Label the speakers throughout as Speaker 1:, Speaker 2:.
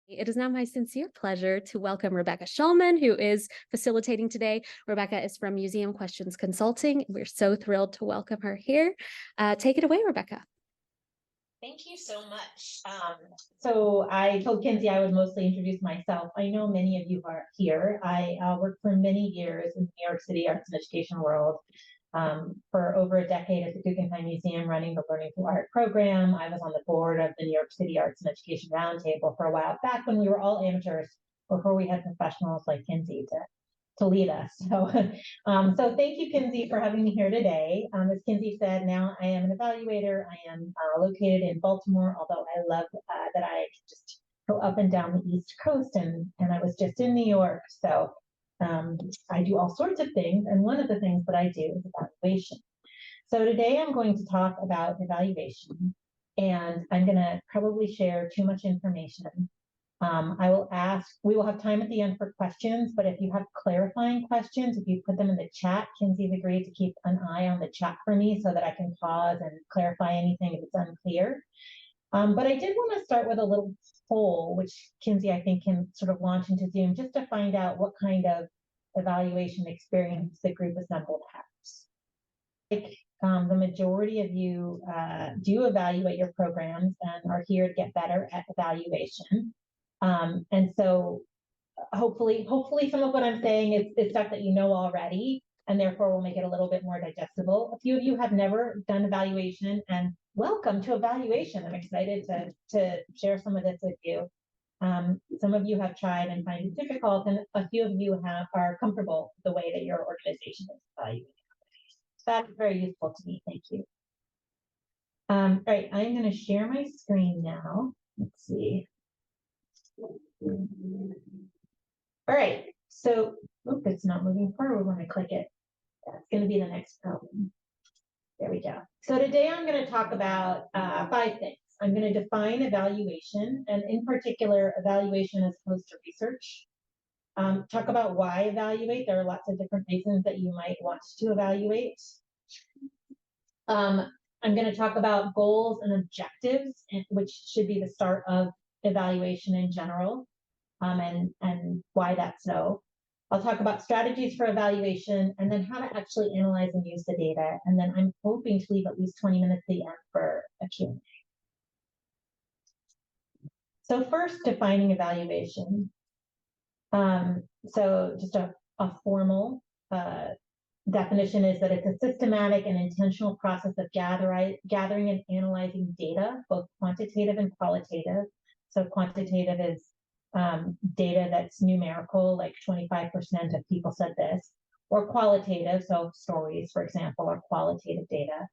Speaker 1: It is now my sincere pleasure to welcome Rebecca Shulman, who is facilitating today. Rebecca is from Museum Questions Consulting. We're so thrilled to welcome her here. Take it away, Rebecca.
Speaker 2: Thank you so much. So I told Kinsey I would mostly introduce myself. I know many of you are here. I worked for many years in the New York City arts and education world. For over a decade at the Guggenheim Museum running the Learning Through Art program. I was on the board of the New York City Arts and Education Roundtable for a while, back when we were all amateurs, before we had professionals like Kinsey to lead us. So thank you, Kinsey, for having me here today. As Kinsey said, now I am an evaluator. I am located in Baltimore, although I love that I can just go up and down the East Coast, and I was just in New York. So I do all sorts of things, and one of the things that I do is evaluation. So today I'm going to talk about evaluation, and I'm going to probably share too much information. We will have time at the end for questions, but if you have clarifying questions, if you put them in the chat, Kinsey's agreed to keep an eye on the chat for me so that I can pause and clarify anything if it's unclear. But I did want to start with a little poll, which Kinsey, I think, can sort of launch into Zoom just to find out what kind of evaluation experience the group assembled has. The majority of you do evaluate your programs and are here to get better at evaluation. And so hopefully some of what I'm saying is stuff that you know already, and therefore will make it a little bit more digestible. A few of you have never done evaluation, and welcome to evaluation. I'm excited to share some of this with you. Some of you have tried and find it difficult, and a few of you are comfortable with the way that your organization is evaluating. That's very useful to me. Thank you. All right, I'm going to share my screen now. Let's see. All right, so it's not moving forward when I click it. That's going to be the next problem. There we go. So today I'm going to talk about 5 things. I'm going to define evaluation, and in particular, evaluation as opposed to research. Talk about why evaluate. There are lots of different reasons that you might want to evaluate. I'm going to talk about goals and objectives, which should be the start of evaluation in general, and why that's so. I'll talk about strategies for evaluation, and then how to actually analyze and use the data. And then I'm hoping to leave at least 20 minutes at the end for a Q&A. So first, defining evaluation. So just a formal definition is that it's a systematic and intentional process of gathering and analyzing data, both quantitative and qualitative. So quantitative is data that's numerical, like 25% of people said this, or qualitative, so stories, for example, are qualitative data,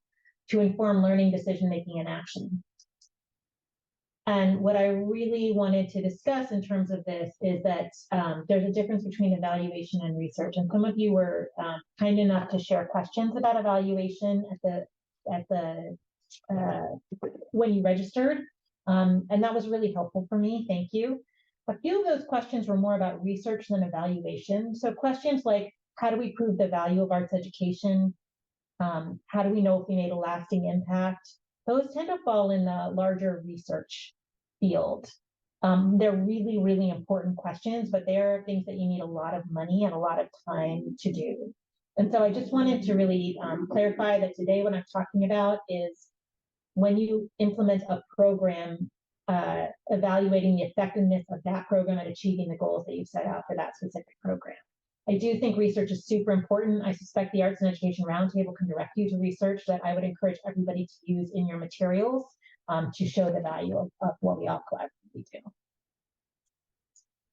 Speaker 2: to inform learning, decision-making, and action. And what I really wanted to discuss in terms of this is that there's a difference between evaluation and research. And some of you were kind enough to share questions about evaluation when you registered. And that was really helpful for me. Thank you. A few of those questions were more about research than evaluation. So questions like, how do we prove the value of arts education? How do we know if we made a lasting impact? Those tend to fall in the larger research field. They're really, really important questions, but they are things that you need a lot of money and a lot of time to do. And so I just wanted to really clarify that today what I'm talking about is when you implement a program, evaluating the effectiveness of that program at achieving the goals that you've set out for that specific program. I do think research is super important. I suspect the Arts and Education Roundtable can direct you to research that I would encourage everybody to use in your materials to show the value of what we all collaboratively do.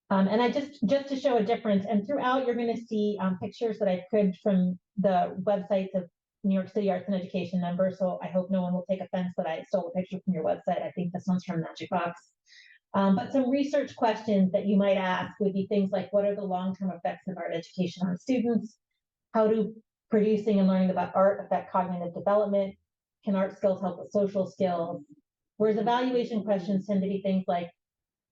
Speaker 2: And I just to show a difference, and throughout you're going to see pictures that I cribbed from the websites of New York City Arts and Education members, so I hope no one will take offense that I stole a picture from your website. I think this one's from Magic Box. But some research questions that you might ask would be things like, what are the long-term effects of art education on students? How do producing and learning about art affect cognitive development? Can art skills help with social skills? Whereas evaluation questions tend to be things like,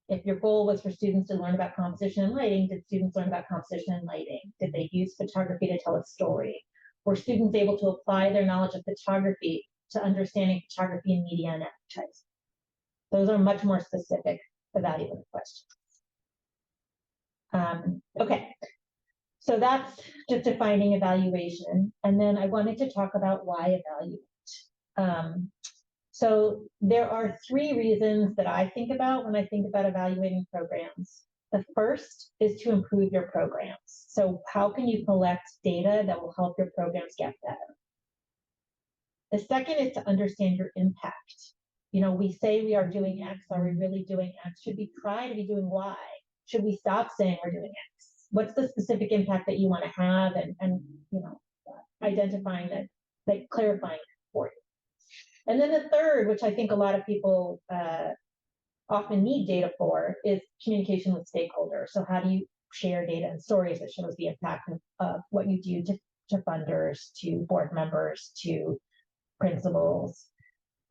Speaker 2: if your goal was for students to learn about composition and lighting, did students learn about composition and lighting? Did they use photography to tell a story? Were students able to apply their knowledge of photography to understanding photography in media and advertising? Those are much more specific evaluative questions. Okay, so that's just defining evaluation. And then I wanted to talk about why evaluate. So there are 3 reasons that I think about when I think about evaluating programs. The first is to improve your programs. So how can you collect data that will help your programs get better? The second is to understand your impact. You know, we say we are doing X. Are we really doing X? Should we try to be doing Y? Should we stop saying we're doing X? What's the specific impact that you want to have, and you know, identifying that, like clarifying for you. And then the third, which I think a lot of people often need data for, is communication with stakeholders. So how do you share data and stories that shows the impact of what you do to funders, to board members, to principals?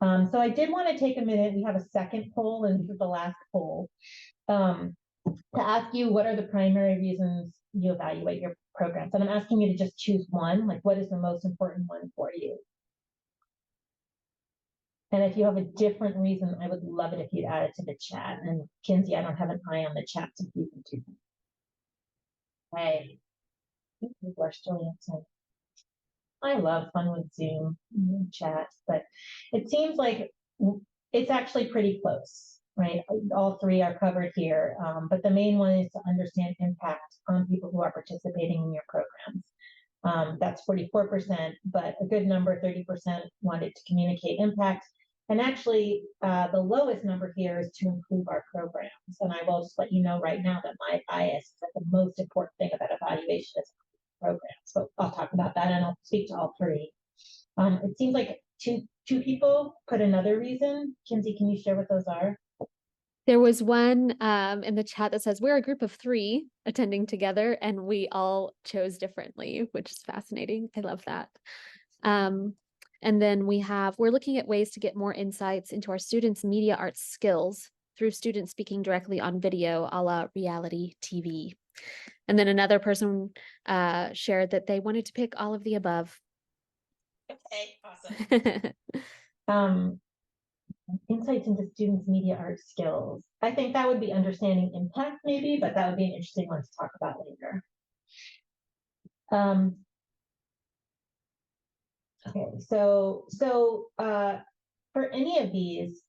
Speaker 2: So I did want to take a minute. We have a second poll, and this is the last poll, to ask you what are the primary reasons you evaluate your programs. And I'm asking you to just choose one, like what is the most important one for you? And if you have a different reason, I would love it if you'd add it to the chat. And Kinsey, I don't have an eye on the chat, so you can do that. Hey, people are still answering. I love fun with Zoom chat, but it seems like it's actually pretty close, right? All 3 are covered here, but the main one is to understand impact on people who are participating in your programs. That's 44%, but a good number, 30%, wanted to communicate impact. And actually, the lowest number here is to improve our programs. And I will just let you know right now that my bias is that the most important thing about evaluation is programs. So I'll talk about that, and I'll speak to all 3. It seems like two people put another reason. Kinsey, can you share what those are?
Speaker 1: There was one in the chat that says we're a group of 3 attending together, and we all chose differently, which is fascinating. I love that. And then we're looking at ways to get more insights into our students' media arts skills through students speaking directly on video, a la reality TV. And then another person shared that they wanted to pick all of the above.
Speaker 2: Okay, awesome. Insights into students' media arts skills. I think that would be understanding impact, maybe, but that would be an interesting one to talk about later. Okay, so for any of these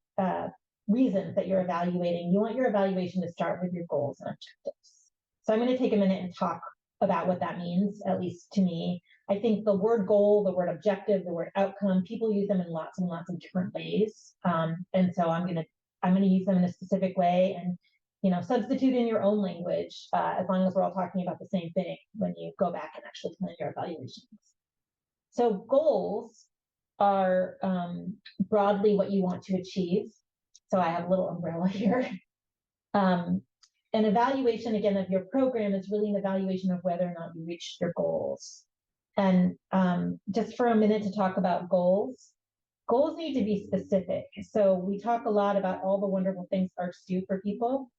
Speaker 2: reasons that you're evaluating, you want your evaluation to start with your goals and objectives. So I'm going to take a minute and talk about what that means, at least to me. I think the word goal, the word objective, the word outcome, people use them in lots and lots of different ways. And so I'm going to use them in a specific way, and substitute in your own language, as long as we're all talking about the same thing when you go back and actually plan your evaluations. So goals are broadly what you want to achieve. So I have a little umbrella here. An evaluation, again, of your program is really an evaluation of whether or not you reached your goals. And just for a minute to talk about goals, goals need to be specific. So we talk a lot about all the wonderful things arts do for people.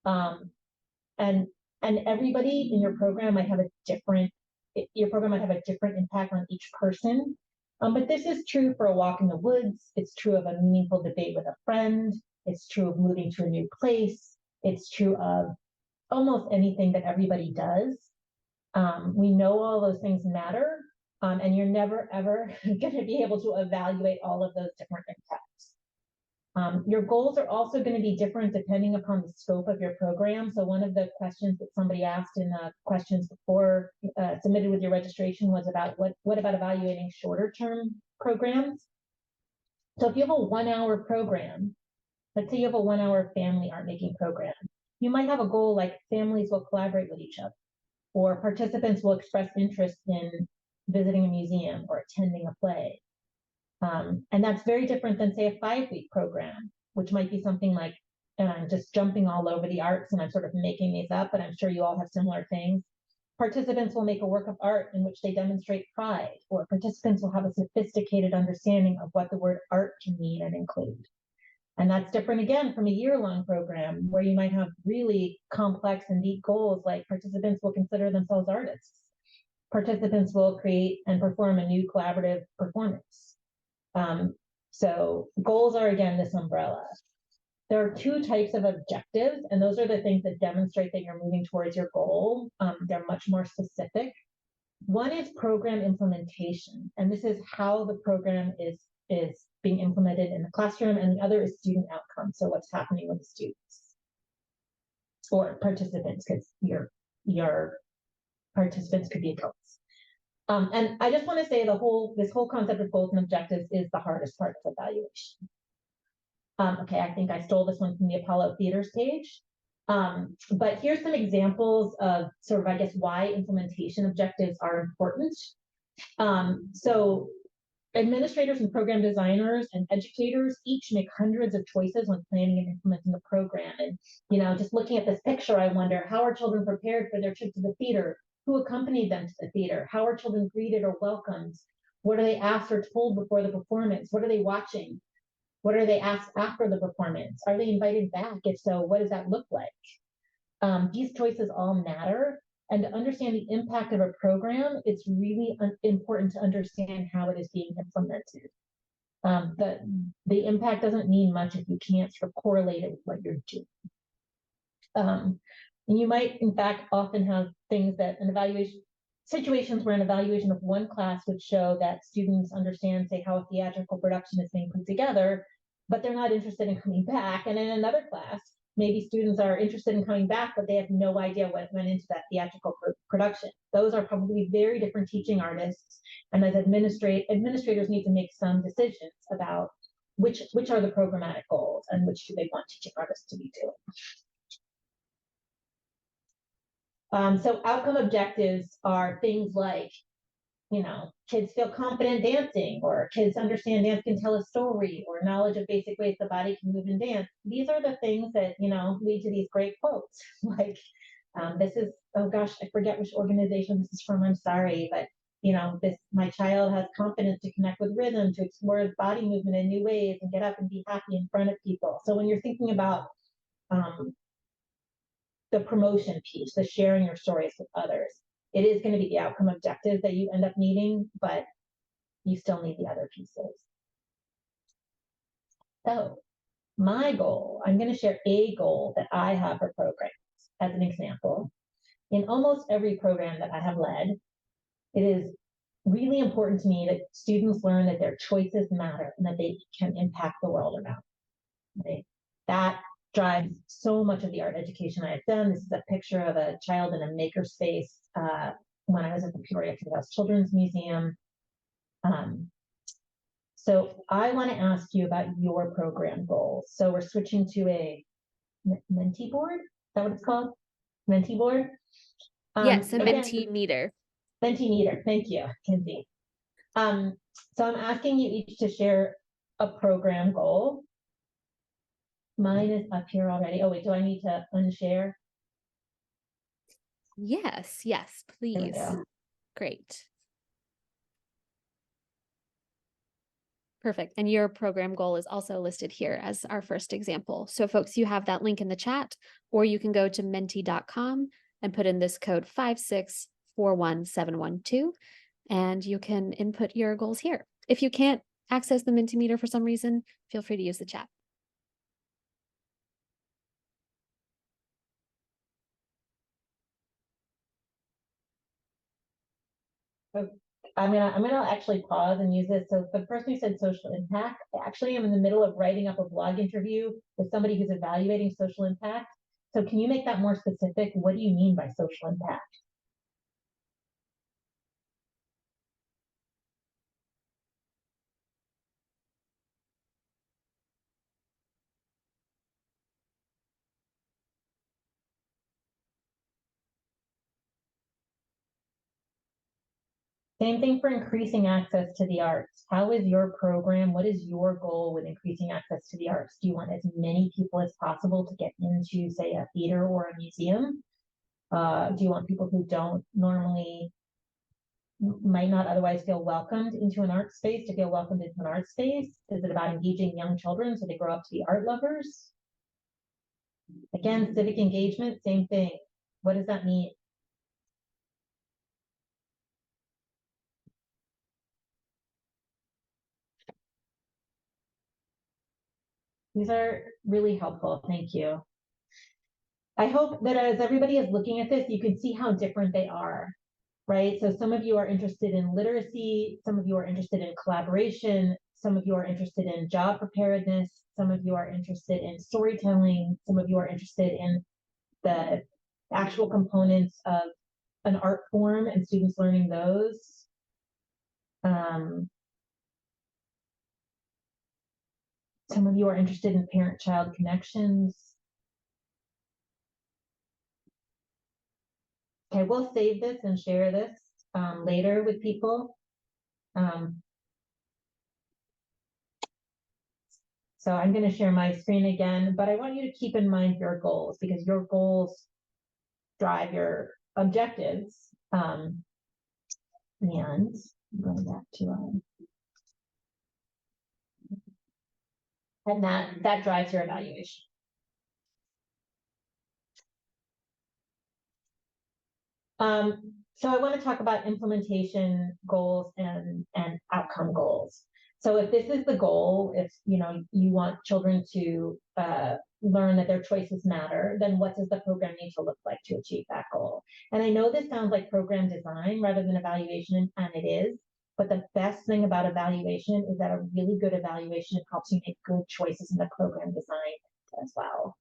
Speaker 2: And everybody in your program might have a different impact on each person. But this is true for a walk in the woods. It's true of a meaningful debate with a friend. It's true of moving to a new place. It's true of almost anything that everybody does. We know all those things matter, and you're never, ever going to be able to evaluate all of those different impacts. Your goals are also going to be different depending upon the scope of your program. So one of the questions that somebody asked in the questions before submitted with your registration was about what about evaluating shorter term programs? So if you have a 1-hour program, let's say you have a 1-hour family art making program, you might have a goal like families will collaborate with each other, or participants will express interest in visiting a museum or attending a play. And that's very different than, say, a 5-week program, which might be something like, and I'm just jumping all over the arts and I'm sort of making these up, but I'm sure you all have similar things. Participants will make a work of art in which they demonstrate pride, or participants will have a sophisticated understanding of what the word art can mean and include. And that's different again from a year-long program where you might have really complex and deep goals, like participants will consider themselves artists. Participants will create and perform a new collaborative performance. So goals are, again, this umbrella. there are two types of objectives, and those are the things that demonstrate that you're moving towards your goal. They're much more specific. One is program implementation, and this is how the program is being implemented in the classroom, and the other is student outcomes, so what's happening with the students or participants, because your participants could be adults. And I just want to say this whole concept of goals and objectives is the hardest part of evaluation. Okay, I think I stole this one from the Apollo Theater stage. But here's some examples of sort of, I guess, why implementation objectives are important. So administrators and program designers and educators each make hundreds of choices when planning and implementing a program. And, just looking at this picture, I wonder, how are children prepared for their trip to the theater? Who accompanied them to the theater? How are children greeted or welcomed? What are they asked or told before the performance? What are they watching? What are they asked after the performance? Are they invited back? If so, what does that look like? These choices all matter. And to understand the impact of a program, it's really important to understand how it is being implemented. The impact doesn't mean much if you can't sort of correlate it with what you're doing. And you might, in fact, often have things that situations where an evaluation of one class would show that students understand, say, how a theatrical production is being put together, but they're not interested in coming back. And in another class, maybe students are interested in coming back, but they have no idea what went into that theatrical production. Those are probably very different teaching artists. And as administrators need to make some decisions about which are the programmatic goals and which do they want teaching artists to be doing. So outcome objectives are things like, kids feel confident dancing, or kids understand dance can tell a story, or knowledge of basic ways the body can move and dance. These are the things that, lead to these great quotes. Like, this is, oh gosh, I forget which organization this is from, I'm sorry, but, my child has confidence to connect with rhythm, to explore body movement in new ways, and get up and be happy in front of people. So when you're thinking about the promotion piece, the sharing your stories with others, it is going to be the outcome objective that you end up needing, but you still need the other pieces. So my goal, I'm going to share a goal that I have for programs as an example. In almost every program that I have led, it is really important to me that students learn that their choices matter and that they can impact the world around them. Right? That drives so much of the art education I have done. This is a picture of a child in a makerspace when I was at the Peoria Children's Museum. So I want to ask you about your program goals. So we're switching to a Menti board. Is that what it's called? Menti board?
Speaker 1: Yes, a Mentimeter.
Speaker 2: Mentimeter. Thank you, Kinsey. So I'm asking you each to share a program goal. Mine is up here already. Oh, wait, do I need to unshare?
Speaker 1: Yes, please. Great. Perfect. And your program goal is also listed here as our first example. So folks, you have that link in the chat, or you can go to menti.com and put in this code 5641712, and you can input your goals here. If you can't access the Mentimeter for some reason, feel free to use the chat.
Speaker 2: I'm gonna actually pause and use this. So the person who said social impact, I actually am in the middle of writing up a blog interview with somebody who's evaluating social impact. So can you make that more specific? What do you mean by social impact? Same thing for increasing access to the arts. How is your program? What is your goal with increasing access to the arts? Do you want as many people as possible to get into, say, a theater or a museum? Do you want people who might not otherwise feel welcomed into an art space to feel welcomed into an art space? Is it about engaging young children so they grow up to be art lovers? Again, civic engagement, same thing. What does that mean? These are really helpful. Thank you. I hope that as everybody is looking at this, you can see how different they are, right? So some of you are interested in literacy, some of you are interested in collaboration, some of you are interested in job preparedness, some of you are interested in storytelling, some of you are interested in the actual components of an art form and students learning those. Some of you are interested in parent-child connections. Okay, we'll save this and share this later with people. So I'm going to share my screen again, but I want you to keep in mind your goals because your goals drive your objectives. And I'm going back to and that drives your evaluation. So I want to talk about implementation goals and outcome goals. So if this is the goal, if you want children to learn that their choices matter, then what does the program need to look like to achieve that goal? And I know this sounds like program design rather than evaluation, and it is, but the best thing about evaluation is that a really good evaluation helps you make good choices in the program design as well.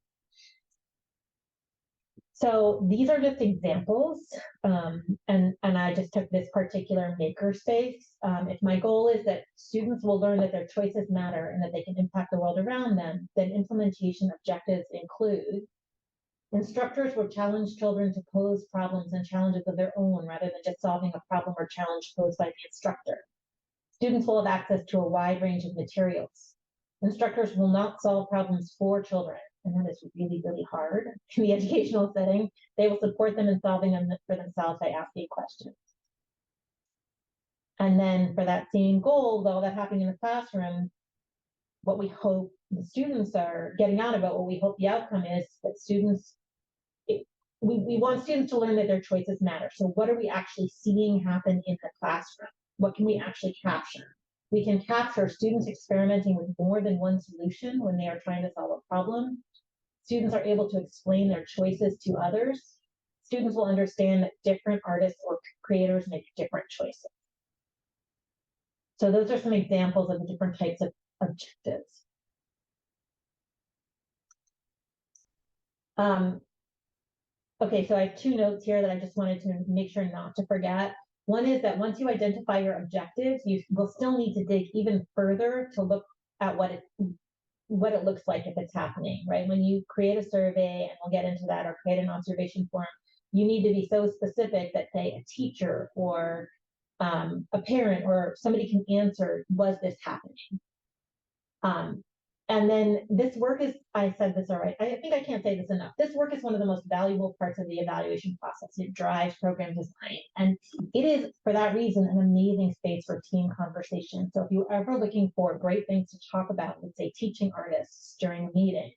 Speaker 2: So these are just examples, and I just took this particular makerspace. If my goal is that students will learn that their choices matter and that they can impact the world around them, then implementation objectives include instructors will challenge children to pose problems and challenges of their own rather than just solving a problem or challenge posed by the instructor. Students will have access to a wide range of materials. Instructors will not solve problems for children, and that is really, really hard in the educational setting. They will support them in solving them for themselves by asking questions. And then for that same goal, all that happening in the classroom, what we hope the students are getting out of it, what we hope the outcome is that students, we want students to learn that their choices matter. So what are we actually seeing happen in the classroom? What can we actually capture? We can capture students experimenting with more than one solution when they are trying to solve a problem. Students are able to explain their choices to others. Students will understand that different artists or creators make different choices. So those are some examples of the different types of objectives. Okay, so I have two notes here that I just wanted to make sure not to forget. One is that once you identify your objectives, you will still need to dig even further to look at what it looks like if it's happening, right? When you create a survey, and we'll get into that, or create an observation form, you need to be so specific that, say, a teacher or a parent or somebody can answer, was this happening? And then this work is, I said this all right, I think I can't say this enough. This work is one of the most valuable parts of the evaluation process. It drives program design. And it is, for that reason, an amazing space for team conversation. So if you're ever looking for great things to talk about with, say, teaching artists during a meeting,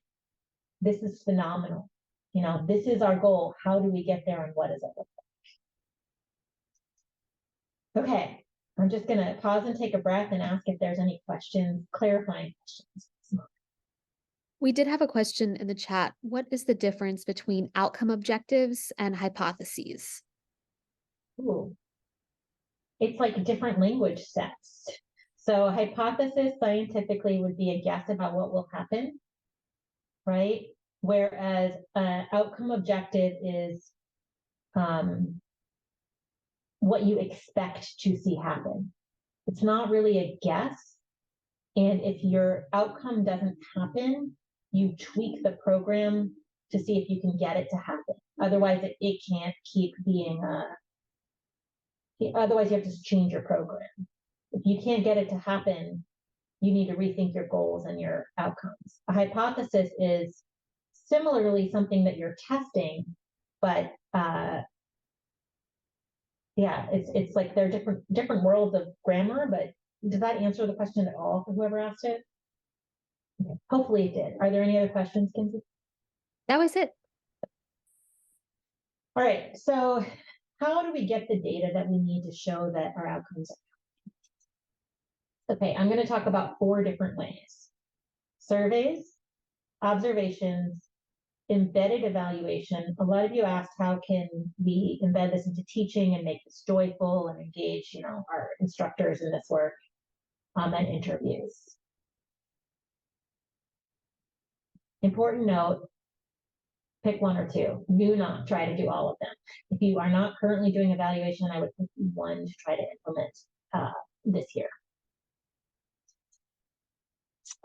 Speaker 2: this is phenomenal. This is our goal. How do we get there and what does it look like? Okay, I'm just going to pause and take a breath and ask if there's any questions, clarifying questions.
Speaker 1: We did have a question in the chat. What is the difference between outcome objectives and hypotheses?
Speaker 2: Ooh. It's like different language sets. So hypothesis scientifically would be a guess about what will happen, right? Whereas outcome objective is what you expect to see happen. It's not really a guess. And if your outcome doesn't happen, you tweak the program to see if you can get it to happen. Otherwise, it can't keep being otherwise you have to change your program. If you can't get it to happen, you need to rethink your goals and your outcomes. A hypothesis is similarly something that you're testing, but yeah, it's like they're different worlds of grammar, but does that answer the question at all for whoever asked it? Okay. Hopefully it did. Are there any other questions, Kinsey?
Speaker 1: That was it.
Speaker 2: All right, so how do we get the data that we need to show that our outcomes are? Okay, I'm going to talk about 4 different ways. Surveys, observations, embedded evaluation. A lot of you asked, how can we embed this into teaching and make this joyful and engage, our instructors in this work, and interviews. Important note, pick one or two. Do not try to do all of them. If you are not currently doing evaluation, I would pick one to try to implement this year.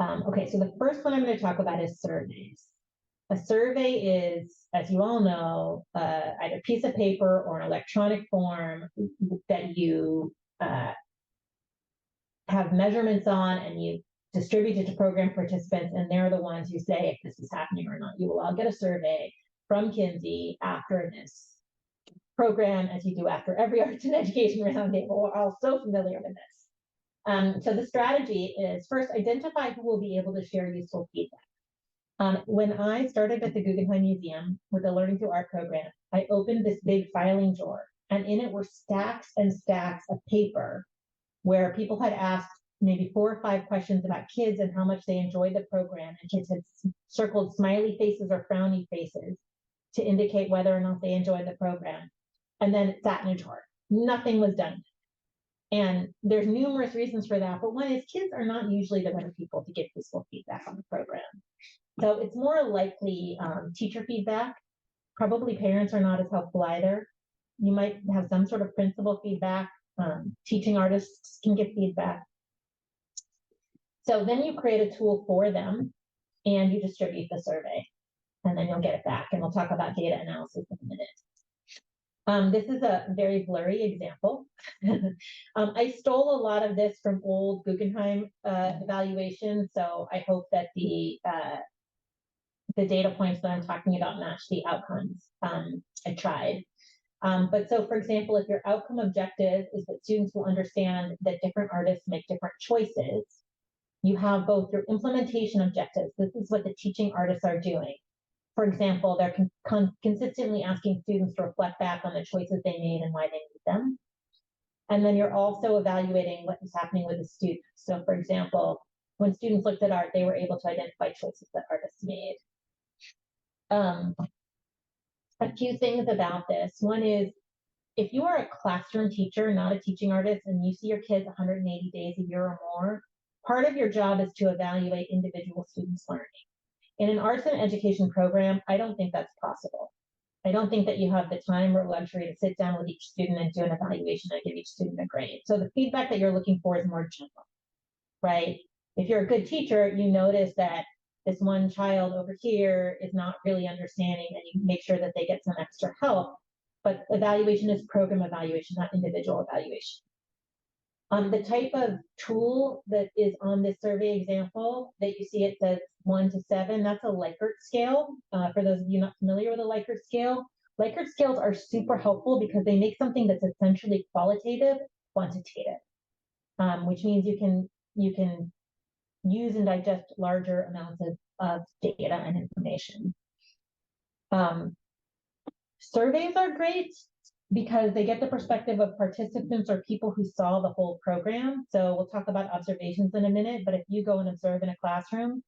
Speaker 2: Okay, so the first one I'm going to talk about is surveys. A survey is, as you all know, either a piece of paper or an electronic form that you have measurements on, and you distribute it to program participants, and they're the ones who say if this is happening or not. You will all get a survey from Kinsey after this program, as you do after every arts and education roundtable. We're all so familiar with this. So the strategy is, first, identify who will be able to share useful feedback. When I started at the Guggenheim Museum with the Learning Through Art program, I opened this big filing drawer, and in it were stacks and stacks of paper where people had asked maybe 4 or 5 questions about kids and how much they enjoyed the program, and kids had circled smiley faces or frowny faces to indicate whether or not they enjoyed the program, and then it sat in a drawer. Nothing was done. And there's numerous reasons for that, but one is kids are not usually the better people to give useful feedback on the program. So it's more likely teacher feedback. Probably parents are not as helpful either. You might have some sort of principal feedback. Teaching artists can give feedback. So then you create a tool for them and you distribute the survey, and then you'll get it back. And we'll talk about data analysis in a minute. This is a very blurry example. I stole a lot of this from old Guggenheim evaluations, so I hope that the data points that I'm talking about match the outcomes. I tried. But so, for example, if your outcome objective is that students will understand that different artists make different choices, you have both your implementation objectives. This is what the teaching artists are doing. For example, they're consistently asking students to reflect back on the choices they made and why they made them. And then you're also evaluating what is happening with the students. So, for example, when students looked at art, they were able to identify choices that artists made. A few things about this. One is, if you are a classroom teacher, not a teaching artist, and you see your kids 180 days a year or more, part of your job is to evaluate individual students' learning. In an arts and education program, I don't think that's possible. I don't think that you have the time or luxury to sit down with each student and do an evaluation and give each student a grade. So the feedback that you're looking for is more general, right? If you're a good teacher, you notice that this one child over here is not really understanding, and you make sure that they get some extra help. But evaluation is program evaluation, not individual evaluation. The type of tool that is on this survey example that you see, it says 1 to 7, that's a Likert scale. For those of you not familiar with a Likert scale, Likert scales are super helpful because they make something that's essentially qualitative quantitative, which means you can use and digest larger amounts of data and information. Surveys are great because they get the perspective of participants or people who saw the whole program. So we'll talk about observations in a minute, but if you go and observe in a classroom,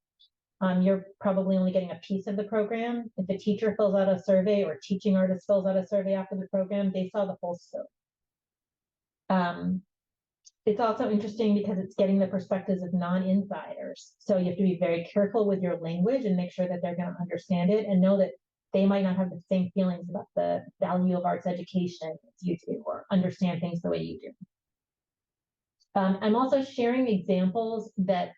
Speaker 2: you're probably only getting a piece of the program. If a teacher fills out a survey or a teaching artist fills out a survey after the program, they saw the whole scope. It's also interesting because it's getting the perspectives of non-insiders. So you have to be very careful with your language and make sure that they're going to understand it and know that they might not have the same feelings about the value of arts education as you do, or understand things the way you do. I'm also sharing examples that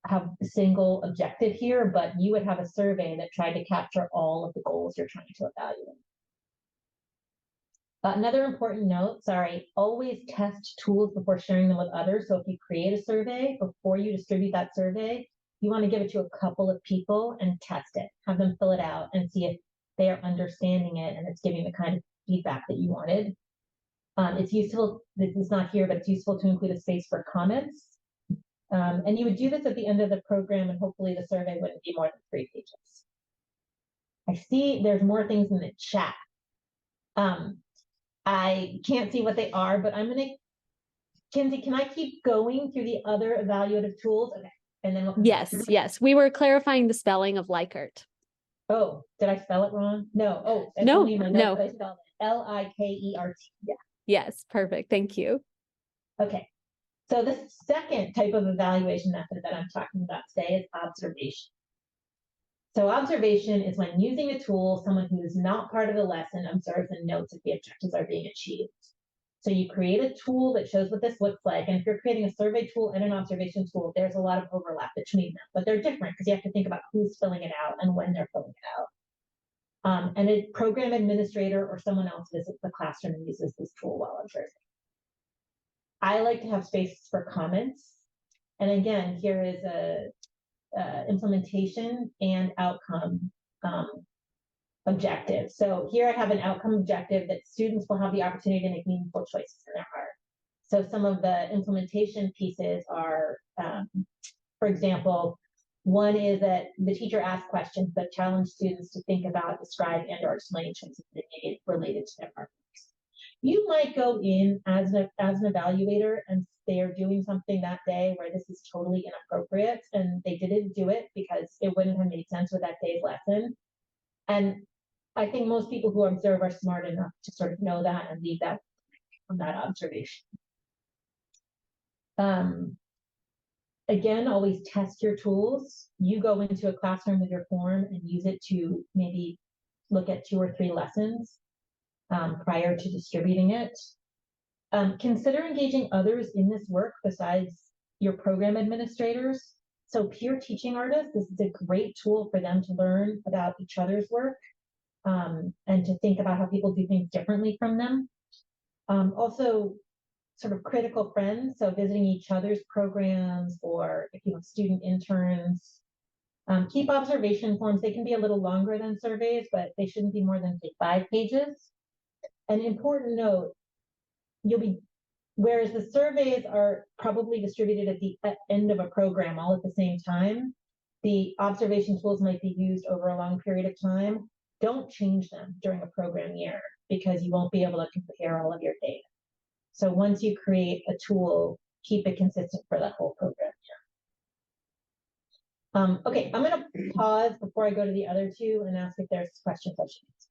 Speaker 2: have a single objective here, but you would have a survey that tried to capture all of the goals you're trying to evaluate. Another important note, always test tools before sharing them with others. So if you create a survey, before you distribute that survey, you want to give it to a couple of people and test it, have them fill it out and see if they are understanding it and it's giving the kind of feedback that you wanted. It's useful, this is not here, but it's useful to include a space for comments. And you would do this at the end of the program, and hopefully the survey wouldn't be more than 3 pages. I see there's more things in the chat. I can't see what they are, but I'm going to, Kinsey, can I keep going through the other evaluative tools? Okay. And then we'll come back.
Speaker 1: Yes. We were clarifying the spelling of Likert.
Speaker 2: Oh, did I spell it wrong? No. Oh, it's
Speaker 1: No,
Speaker 2: only in my notes
Speaker 1: no.
Speaker 2: that I spelled it. Likert. Yeah.
Speaker 1: Yes, perfect. Thank you.
Speaker 2: Okay. So the second type of evaluation method that I'm talking about today is observation. So observation is when using a tool, someone who is not part of the lesson observes and notes if the objectives are being achieved. So you create a tool that shows what this looks like. And if you're creating a survey tool and an observation tool, there's a lot of overlap between them, but they're different because you have to think about who's filling it out and when they're filling it out. And a program administrator or someone else visits the classroom and uses this tool while observing. I like to have spaces for comments. And again, here is a implementation and outcome objective. So here I have an outcome objective that students will have the opportunity to make meaningful choices in their heart. So some of the implementation pieces are, for example, one is that the teacher asks questions that challenge students to think about, describe, and or explain choices related to their marks. You might go in as an evaluator and they are doing something that day where this is totally inappropriate and they didn't do it because it wouldn't have made sense with that day's lesson. And I think most people who observe are smart enough to sort of know that and leave that from that observation. Again, always test your tools. You go into a classroom with your form and use it to maybe look at 2 or 3 lessons prior to distributing it. Consider engaging others in this work besides your program administrators. So peer teaching artists, this is a great tool for them to learn about each other's work and to think about how people do things differently from them. Also, sort of critical friends, so visiting each other's programs, or if you have student interns. Keep observation forms. They can be a little longer than surveys, but they shouldn't be more than 5 pages. An important note, whereas the surveys are probably distributed at the end of a program all at the same time, the observation tools might be used over a long period of time. Don't change them during a program year because you won't be able to compare all of your data. So once you create a tool, keep it consistent for that whole program year. Okay, I'm going to pause before I go to the other 2 and ask if there's questions I should answer.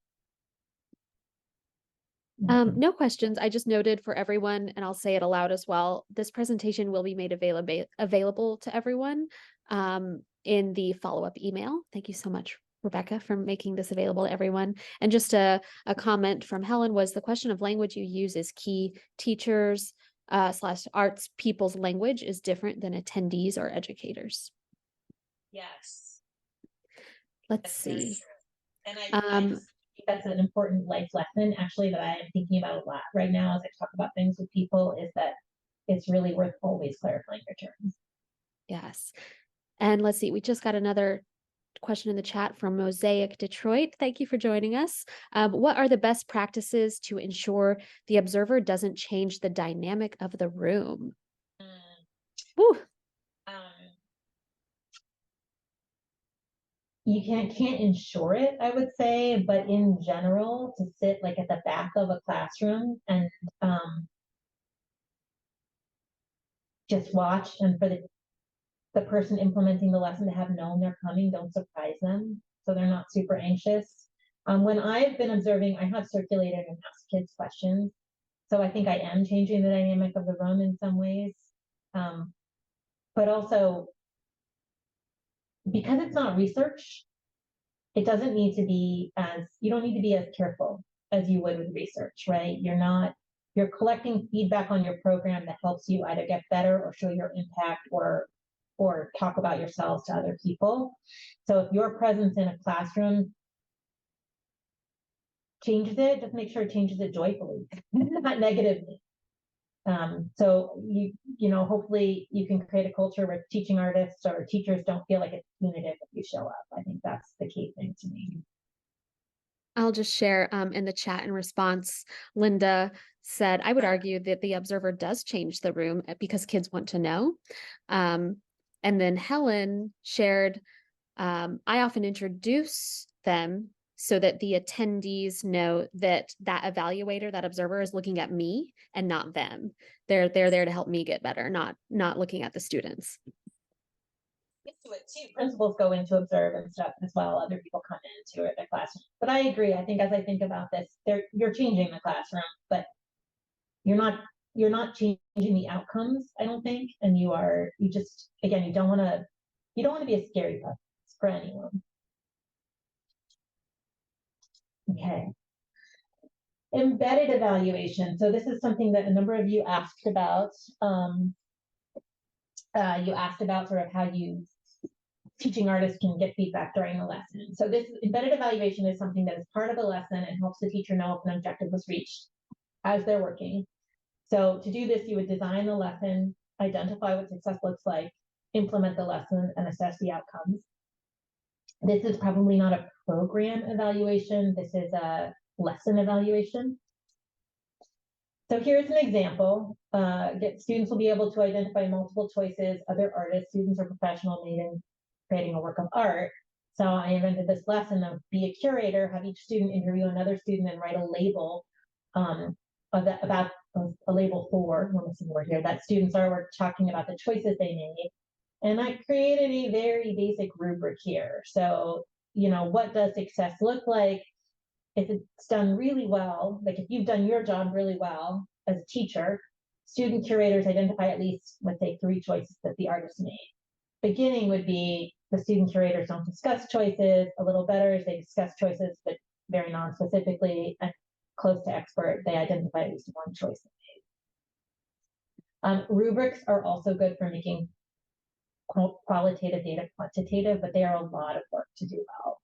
Speaker 1: No questions. I just noted for everyone, and I'll say it aloud as well. This presentation will be made available to everyone in the follow-up email. Thank you so much, Rebecca, for making this available to everyone. And just a comment from Helen was the question of language you use is key. Teachers / arts people's language is different than attendees or educators.
Speaker 3: Yes.
Speaker 1: Let's see.
Speaker 2: And I think that's an important life lesson, actually, that I am thinking about a lot right now as I talk about things with people, is that it's really worth always clarifying your terms.
Speaker 1: Yes. And let's see, we just got another question in the chat from Mosaic Detroit. Thank you for joining us. What are the best practices to ensure the observer doesn't change the dynamic of the room? Woo.
Speaker 2: You can't ensure it, I would say, but in general, to sit like at the back of a classroom and just watch, and for the person implementing the lesson to have known they're coming, don't surprise them so they're not super anxious. When I've been observing, I have circulated and asked kids questions, so I think I am changing the dynamic of the room in some ways, but also because it's not research, it doesn't need to be you don't need to be as careful as you would with research, right? You're collecting feedback on your program that helps you either get better or show your impact or talk about yourselves to other people. So if your presence in a classroom changes it, just make sure it changes it joyfully, not negatively. So you know, hopefully you can create a culture where teaching artists or teachers don't feel like it's punitive if you show up. I think that's the key thing to me.
Speaker 1: I'll just share in the chat in response. Linda said, I would argue that the observer does change the room because kids want to know. And then Helen shared, I often introduce them so that the attendees know that evaluator, that observer is looking at me and not them. They're there to help me get better, not looking at the students.
Speaker 3: Into it too.
Speaker 2: Principals go in to observe and stuff as well. Other people come into the classroom. But I agree. I think as I think about this, you're changing the classroom, but you're not changing the outcomes, I don't think. And you just, again, you don't want to be a scary place for anyone. Okay. Embedded evaluation. So this is something that a number of you asked about. You asked about sort of how teaching artists can get feedback during the lesson. So this embedded evaluation is something that is part of the lesson and helps the teacher know if an objective was reached as they're working. So to do this, you would design the lesson, identify what success looks like, implement the lesson, and assess the outcomes. This is probably not a program evaluation. This is a lesson evaluation. So here's an example. Students will be able to identify multiple choices, other artists, students, or professional made in creating a work of art. So I invented this lesson of be a curator, have each student interview another student and write a label about a label for, let me see word here, that students are talking about the choices they made. And I created a very basic rubric here. So, what does success look like? If it's done really well, like if you've done your job really well as a teacher, student curators identify at least, let's say, 3 choices that the artist made. Beginning would be the student curators don't discuss choices. A little better is they discuss choices, but very non-specifically. And close to expert, they identify at least 1 choice they made. Rubrics are also good for making qualitative data quantitative, but they are a lot of work to do well.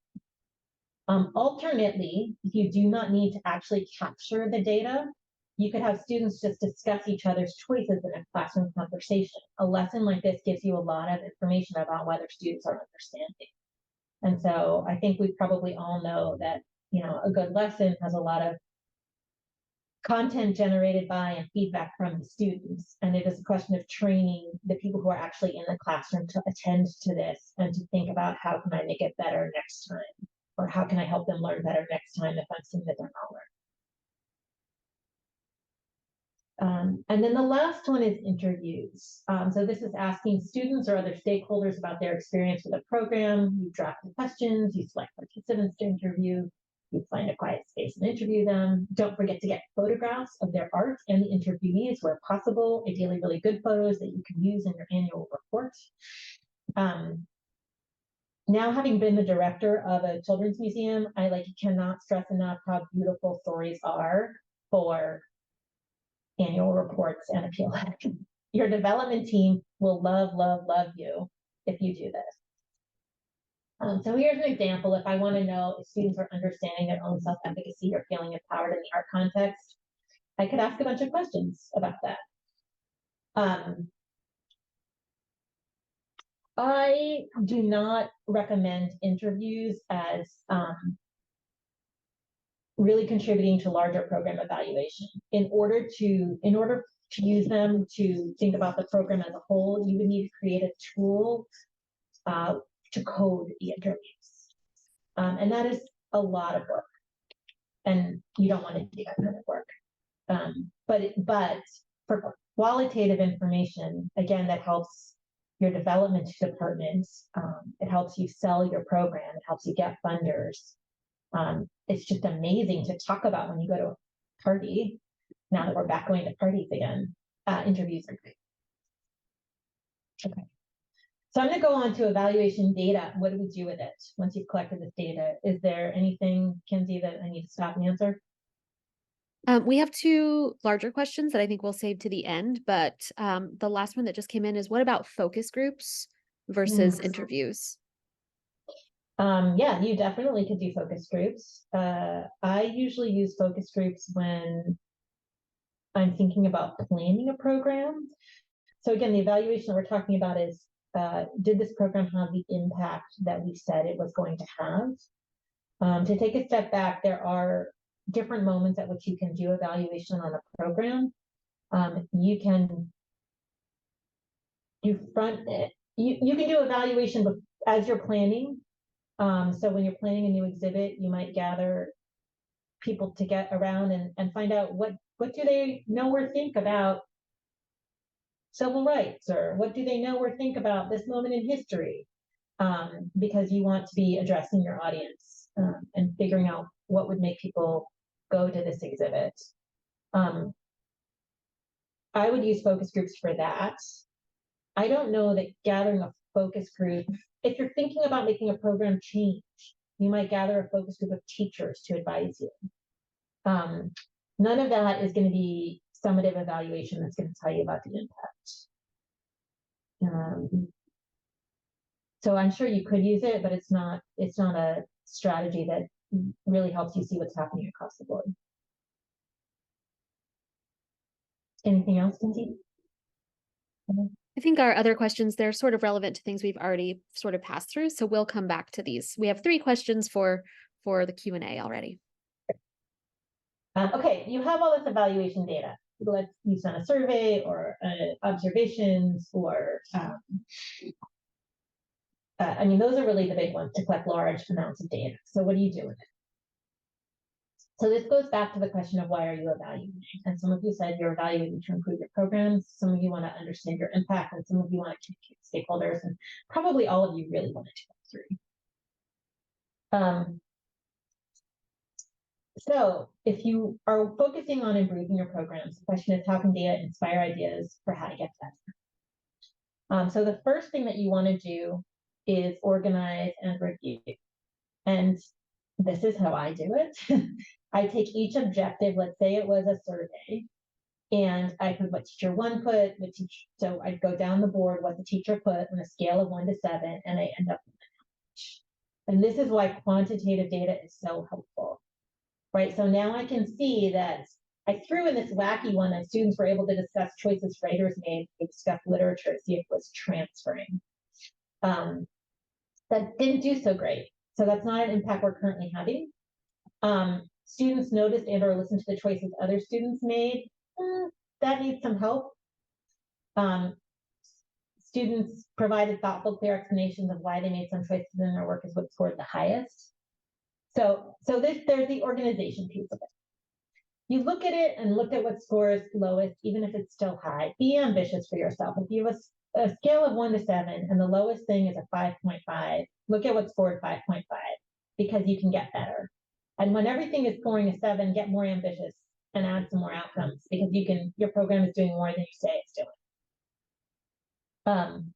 Speaker 2: Alternately, if you do not need to actually capture the data, you could have students just discuss each other's choices in a classroom conversation. A lesson like this gives you a lot of information about whether students are understanding. And so I think we probably all know that, a good lesson has a lot of content generated by and feedback from the students. And it is a question of training the people who are actually in the classroom to attend to this and to think about how can I make it better next time? Or how can I help them learn better next time if I'm seeing that they're not learning? And then the last one is interviews. So this is asking students or other stakeholders about their experience with a program. You draft the questions, you select participants to interview, you find a quiet space and interview them. Don't forget to get photographs of their art and the interviewees where possible, ideally really good photos that you can use in your annual report. Now, having been the director of a children's museum, I cannot stress enough how beautiful stories are for annual reports and appeal letters. Your development team will love, love, love you if you do this. So here's an example. If I want to know if students are understanding their own self-efficacy or feeling empowered in the art context, I could ask a bunch of questions about that. I do not recommend interviews as really contributing to larger program evaluation. In order to use them to think about the program as a whole, you would need to create a tool to code the interviews. And that is a lot of work. And you don't want to do that kind of work. But for qualitative information, again, that helps your development department. It helps you sell your program. It helps you get funders. It's just amazing to talk about when you go to a party. Now that we're back going to parties again, interviews are great. Okay. So I'm going to go on to evaluation data. What do we do with it once you've collected this data? Is there anything, Kinsey, that I need to stop and answer?
Speaker 1: We have 2 larger questions that I think we'll save to the end, but the last one that just came in is what about focus groups versus interviews?
Speaker 2: Yeah, you definitely could do focus groups. I usually use focus groups when I'm thinking about planning a program. So again, the evaluation that we're talking about is, did this program have the impact that we said it was going to have? To take a step back, there are different moments at which you can do evaluation on a program. You can do you can do evaluation as you're planning. So when you're planning a new exhibit, you might gather people to get around and find out what do they know or think about civil rights, or what do they know or think about this moment in history? Because you want to be addressing your audience and figuring out what would make people go to this exhibit. I would use focus groups for that. I don't know that gathering a focus group, if you're thinking about making a program change, you might gather a focus group of teachers to advise you. None of that is going to be summative evaluation that's going to tell you about the impact. So I'm sure you could use it, but it's not a strategy that really helps you see what's happening across the board. Anything else, Lindsay?
Speaker 1: I think our other questions, they're sort of relevant to things we've already sort of passed through. So we'll come back to these. We have 3 questions for the Q&A already.
Speaker 2: Okay, you have all this evaluation data. Let's use on a survey or observations or I mean, those are really the big ones to collect large amounts of data. So what do you do with it? So this goes back to the question of why are you evaluating? And some of you said you're evaluating to improve your programs. Some of you want to understand your impact, and some of you want to communicate with stakeholders, and probably all of you really want to go through. So if you are focusing on improving your programs, the question is how can data inspire ideas for how to get better? So the first thing that you want to do is organize and review. And this is how I do it. I take each objective, let's say it was a survey, and I put what teacher 1 put, so I'd go down the board, what the teacher put on a scale of 1 to 7, and I end up with an average. And this is why quantitative data is so helpful, right? So now I can see that I threw in this wacky one that students were able to discuss choices writers made, they discussed literature, see if it was transferring. That didn't do so great. So that's not an impact we're currently having. Students noticed and or listened to the choices other students made. That needs some help. Students provided thoughtful, clear explanations of why they made some choices in their work is what scored the highest. So there's the organization piece of it. You look at it and look at what scores lowest, even if it's still high. Be ambitious for yourself. If you have a scale of 1 to 7 and the lowest thing is a 5.5, look at what scored 5.5 because you can get better. And when everything is scoring a 7, get more ambitious and add some more outcomes because your program is doing more than you say it's doing.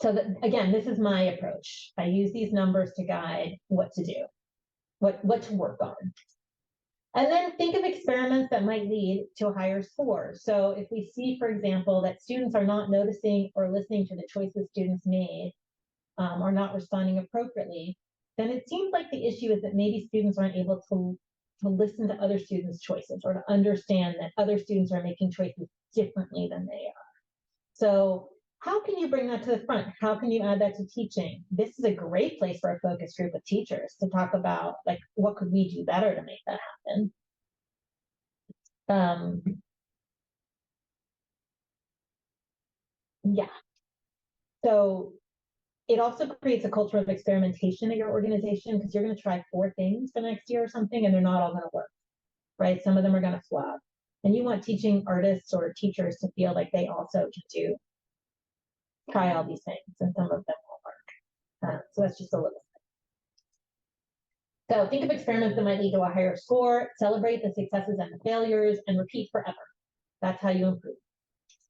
Speaker 2: So that, again, this is my approach. I use these numbers to guide what to do, what to work on. And then think of experiments that might lead to a higher score. So if we see, for example, that students are not noticing or listening to the choices students made or not responding appropriately, then it seems like the issue is that maybe students aren't able to listen to other students' choices or to understand that other students are making choices differently than they are. So how can you bring that to the front? How can you add that to teaching? This is a great place for a focus group of teachers to talk about, like, what could we do better to make that happen? Yeah. So it also creates a culture of experimentation at your organization because you're going to try 4 things for next year or something, and they're not all going to work, right? Some of them are going to flop. And you want teaching artists or teachers to feel like they also can try all these things, and some of them won't work. So that's just a little bit. So think of experiments that might lead to a higher score, celebrate the successes and the failures, and repeat forever. That's how you improve.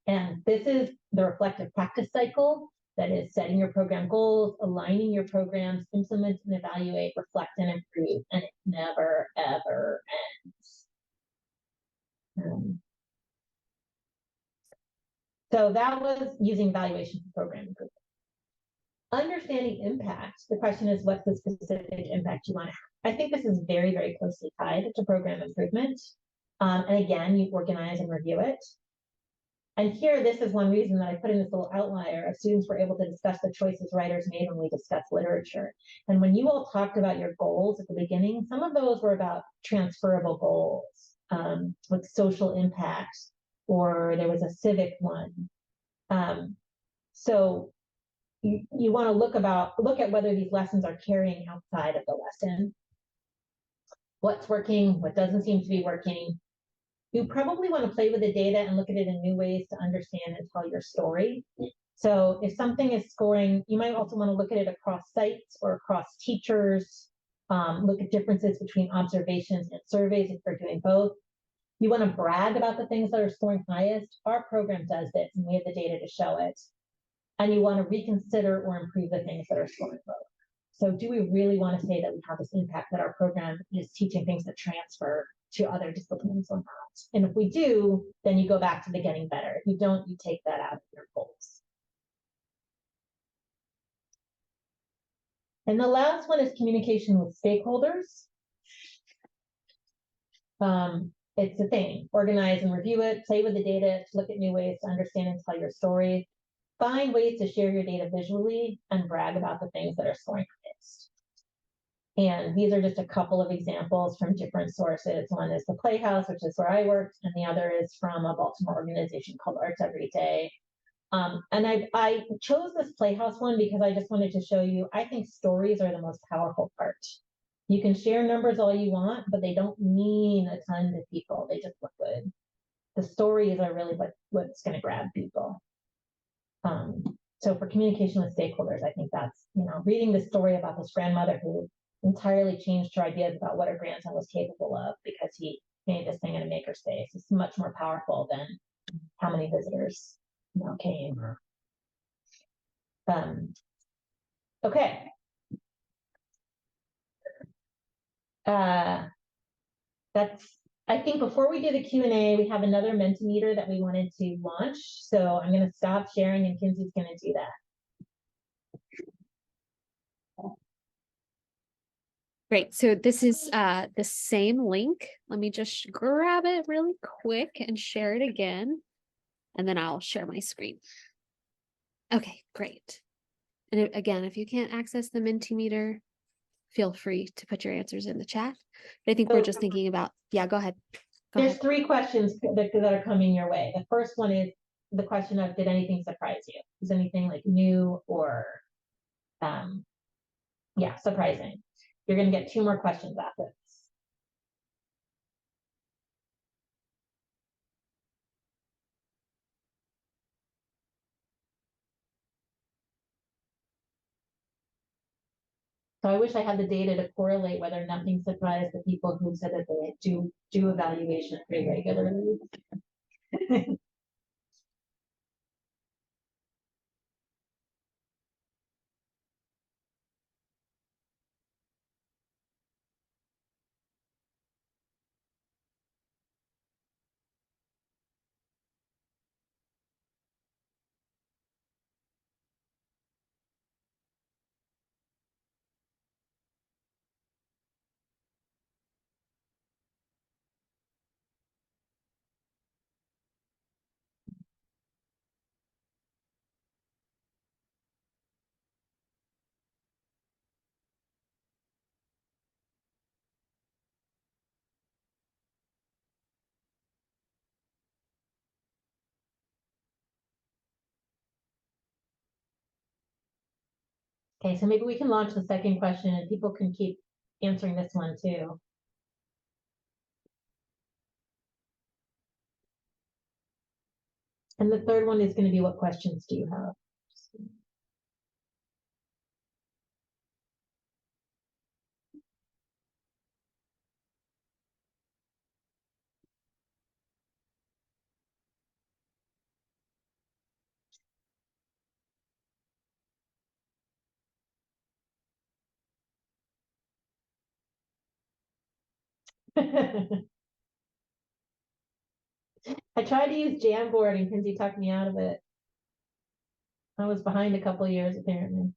Speaker 2: And this is the reflective practice cycle that is setting your program goals, aligning your programs, implement and evaluate, reflect and improve, and it never, ever ends. So that was using evaluation for program improvement. Understanding impact, the question is, what's the specific impact you want to have? I think this is very, very closely tied to program improvement. And again, you organize and review it. And here, this is one reason that I put in this little outlier of students were able to discuss the choices writers made when we discussed literature. And when you all talked about your goals at the beginning, some of those were about transferable goals, with social impact, or there was a civic one. So you want to look at whether these lessons are carrying outside of the lesson. What's working, what doesn't seem to be working. You probably want to play with the data and look at it in new ways to understand and tell your story. So if something is scoring, you might also want to look at it across sites or across teachers, look at differences between observations and surveys if they're doing both. You want to brag about the things that are scoring highest. Our program does this, and we have the data to show it. And you want to reconsider or improve the things that are scoring low. So do we really want to say that we have this impact, that our program is teaching things that transfer to other disciplines or not? And if we do, then you go back to the getting better. If you don't, you take that out of your goals. And the last one is communication with stakeholders. It's the thing, organize and review it, play with the data, look at new ways to understand and tell your story, find ways to share your data visually, and brag about the things that are scoring highest. And these are just a couple of examples from different sources. One is the Playhouse, which is where I worked, and the other is from a Baltimore organization called Arts Every Day. And I chose this Playhouse one because I just wanted to show you, I think stories are the most powerful part. You can share numbers all you want, but they don't mean a ton to people. They just look good. The stories are really what's going to grab people. So for communication with stakeholders, I think that's, reading the story about this grandmother who entirely changed her ideas about what her grandson was capable of because he made this thing in a makerspace. It's much more powerful than how many visitors came. Okay. I think before we do the Q&A, we have another Mentimeter that we wanted to launch. So I'm going to stop sharing and Kinsey's going to do that.
Speaker 1: Great. So this is the same link. Let me just grab it really quick and share it again. And then I'll share my screen. Okay, great. And again, if you can't access the Mentimeter, feel free to put your answers in the chat. But I think we're just thinking about, yeah, go ahead.
Speaker 2: There's 3 questions that are coming your way. The first one is the question of, did anything surprise you? Is anything like new or, surprising? You're going to get 2 more questions after this. So I wish I had the data to correlate whether nothing surprised the people who said that they do evaluation pretty regularly. Okay, so maybe we can launch the second question and people can keep answering this one too. And the third one is going to be, what questions do you have? I tried to use Jamboard and Kinsey talked me out of it. I was behind a couple of years apparently.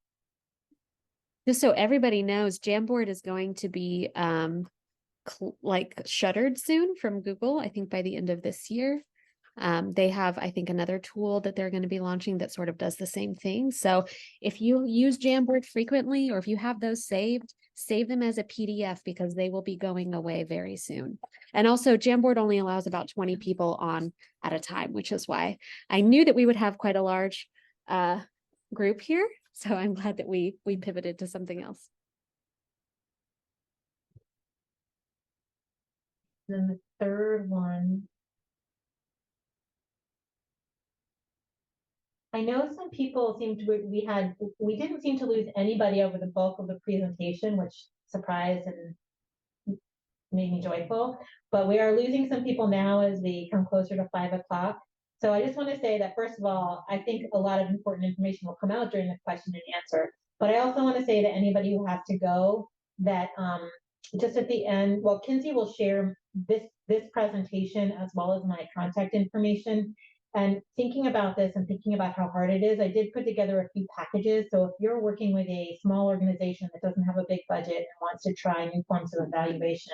Speaker 1: Just so everybody knows, Jamboard is going to be like shuttered soon from Google, I think by the end of this year. They have, I think, another tool that they're going to be launching that sort of does the same thing. So if you use Jamboard frequently, or if you have those saved, save them as a PDF because they will be going away very soon. And also Jamboard only allows about 20 people on at a time, which is why I knew that we would have quite a large group here. So I'm glad that we pivoted to something else.
Speaker 2: Then the third one I know some people seem to, we didn't seem to lose anybody over the bulk of the presentation, which surprised and made me joyful, but we are losing some people now as we come closer to 5 o'clock. So I just want to say that, first of all, I think a lot of important information will come out during the question and answer, but I also want to say to anybody who has to go that just at the end, well, Kinsey will share this presentation as well as my contact information. And thinking about this and thinking about how hard it is, I did put together a few packages. So if you're working with a small organization that doesn't have a big budget and wants to try new forms of evaluation,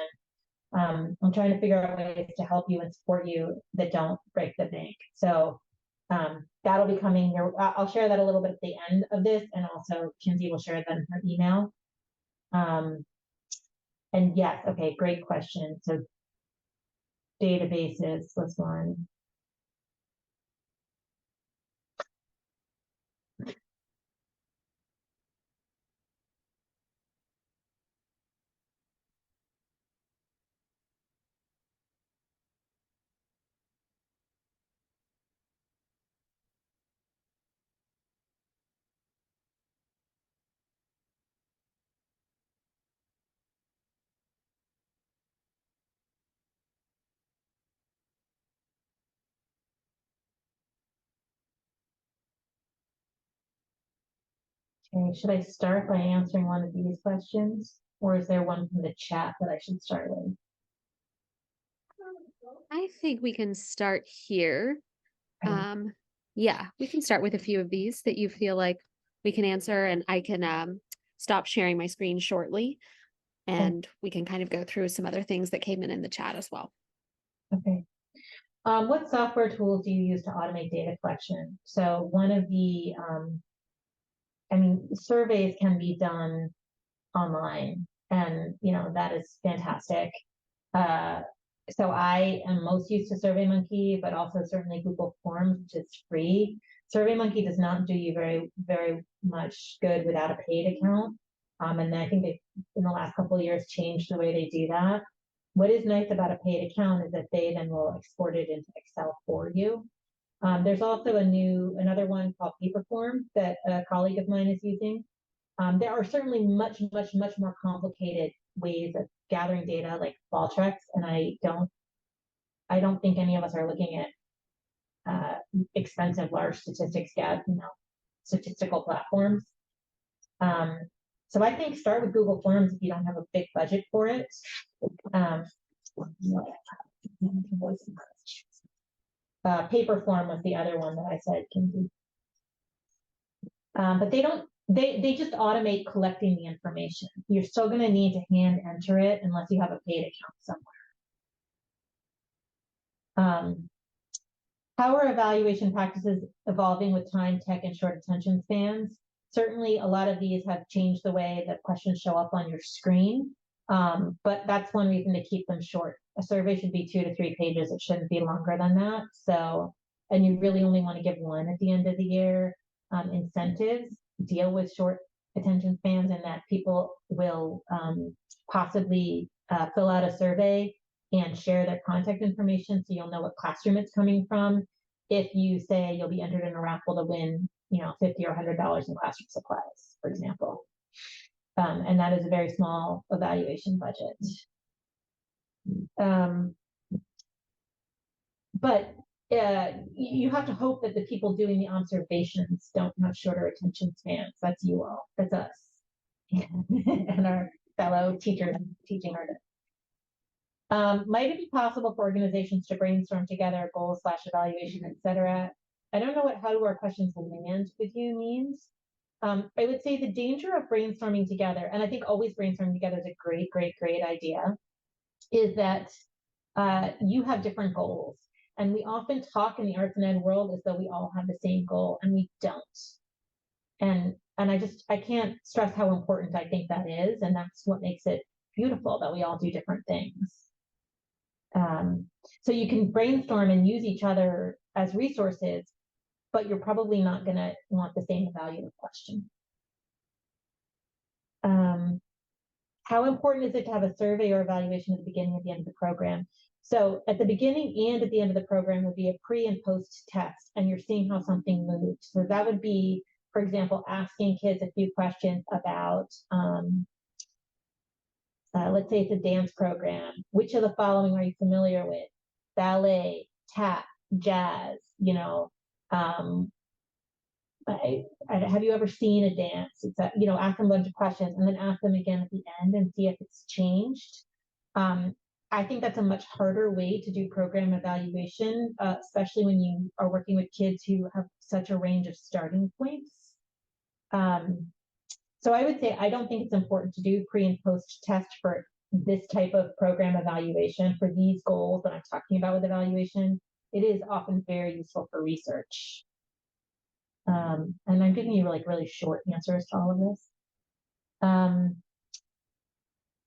Speaker 2: I'm trying to figure out ways to help you and support you that don't break the bank. So that'll be coming here. I'll share that a little bit at the end of this, and also Kinsey will share that in her email. And yes, okay, great question. So databases was one. Okay, should I start by answering one of these questions, or is there one from the chat that I should start with?
Speaker 1: I think we can start here.
Speaker 2: Okay.
Speaker 1: Yeah, we can start with a few of these that you feel like we can answer, and I can stop sharing my screen shortly, and we can kind of go through some other things that came in the chat as well.
Speaker 2: Okay. What software tools do you use to automate data collection? So one of the, I mean, surveys can be done online, and that is fantastic. So I am most used to SurveyMonkey, but also certainly Google Forms, which is free. SurveyMonkey does not do you very, very much good without a paid account. And I think they, in the last couple of years, changed the way they do that. What is nice about a paid account is that they then will export it into Excel for you. There's also another one called Paperform that a colleague of mine is using. There are certainly much more complicated ways of gathering data, like Qualtrics, and I don't think any of us are looking at expensive large statistical platforms. So I think start with Google Forms if you don't have a big budget for it. Paperform was the other one that I said can be. But they just automate collecting the information. You're still going to need to hand enter it unless you have a paid account somewhere. How are evaluation practices evolving with time, tech, and short attention spans? Certainly, a lot of these have changed the way that questions show up on your screen, but that's one reason to keep them short. A survey should be 2 to 3 pages. It shouldn't be longer than that. So, and you really only want to give one at the end of the year. Incentives deal with short attention spans, and that people will possibly fill out a survey and share their contact information so you'll know what classroom it's coming from. If you say you'll be entered in a raffle to win, $50 or $100 in classroom supplies, for example. And that is a very small evaluation budget. But you have to hope that the people doing the observations don't have shorter attention spans. That's you all. That's us. And our fellow teachers teaching artists. Might it be possible for organizations to brainstorm together goals / evaluation, etc.? I don't know what how do our questions land with you means. I would say the danger of brainstorming together, and I think always brainstorming together is a great idea, is that you have different goals. And we often talk in the arts and ed world as though we all have the same goal, and we don't. And I can't stress how important I think that is, and that's what makes it beautiful, that we all do different things. So you can brainstorm and use each other as resources, but you're probably not going to want the same evaluative question. How important is it to have a survey or evaluation at the beginning and the end of the program? So at the beginning and at the end of the program would be a pre and post test, and you're seeing how something moved. So that would be, for example, asking kids a few questions about, let's say it's a dance program. Which of the following are you familiar with? Ballet, tap, jazz, have you ever seen a dance? It's ask them a bunch of questions and then ask them again at the end and see if it's changed. I think that's a much harder way to do program evaluation, especially when you are working with kids who have such a range of starting points. So I would say I don't think it's important to do pre and post test for this type of program evaluation for these goals that I'm talking about with evaluation. It is often very useful for research. And I'm giving you like really short answers to all of this.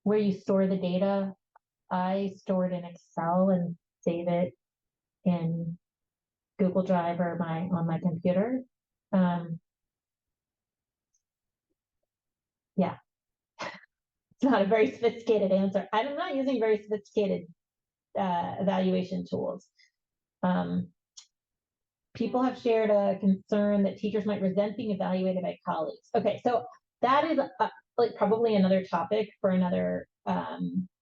Speaker 2: Where you store the data, I store it in Excel and save it in Google Drive or on my computer. Yeah, it's not a very sophisticated answer. I'm not using very sophisticated evaluation tools. People have shared a concern that teachers might resent being evaluated by colleagues. Okay, so that is like probably another topic for another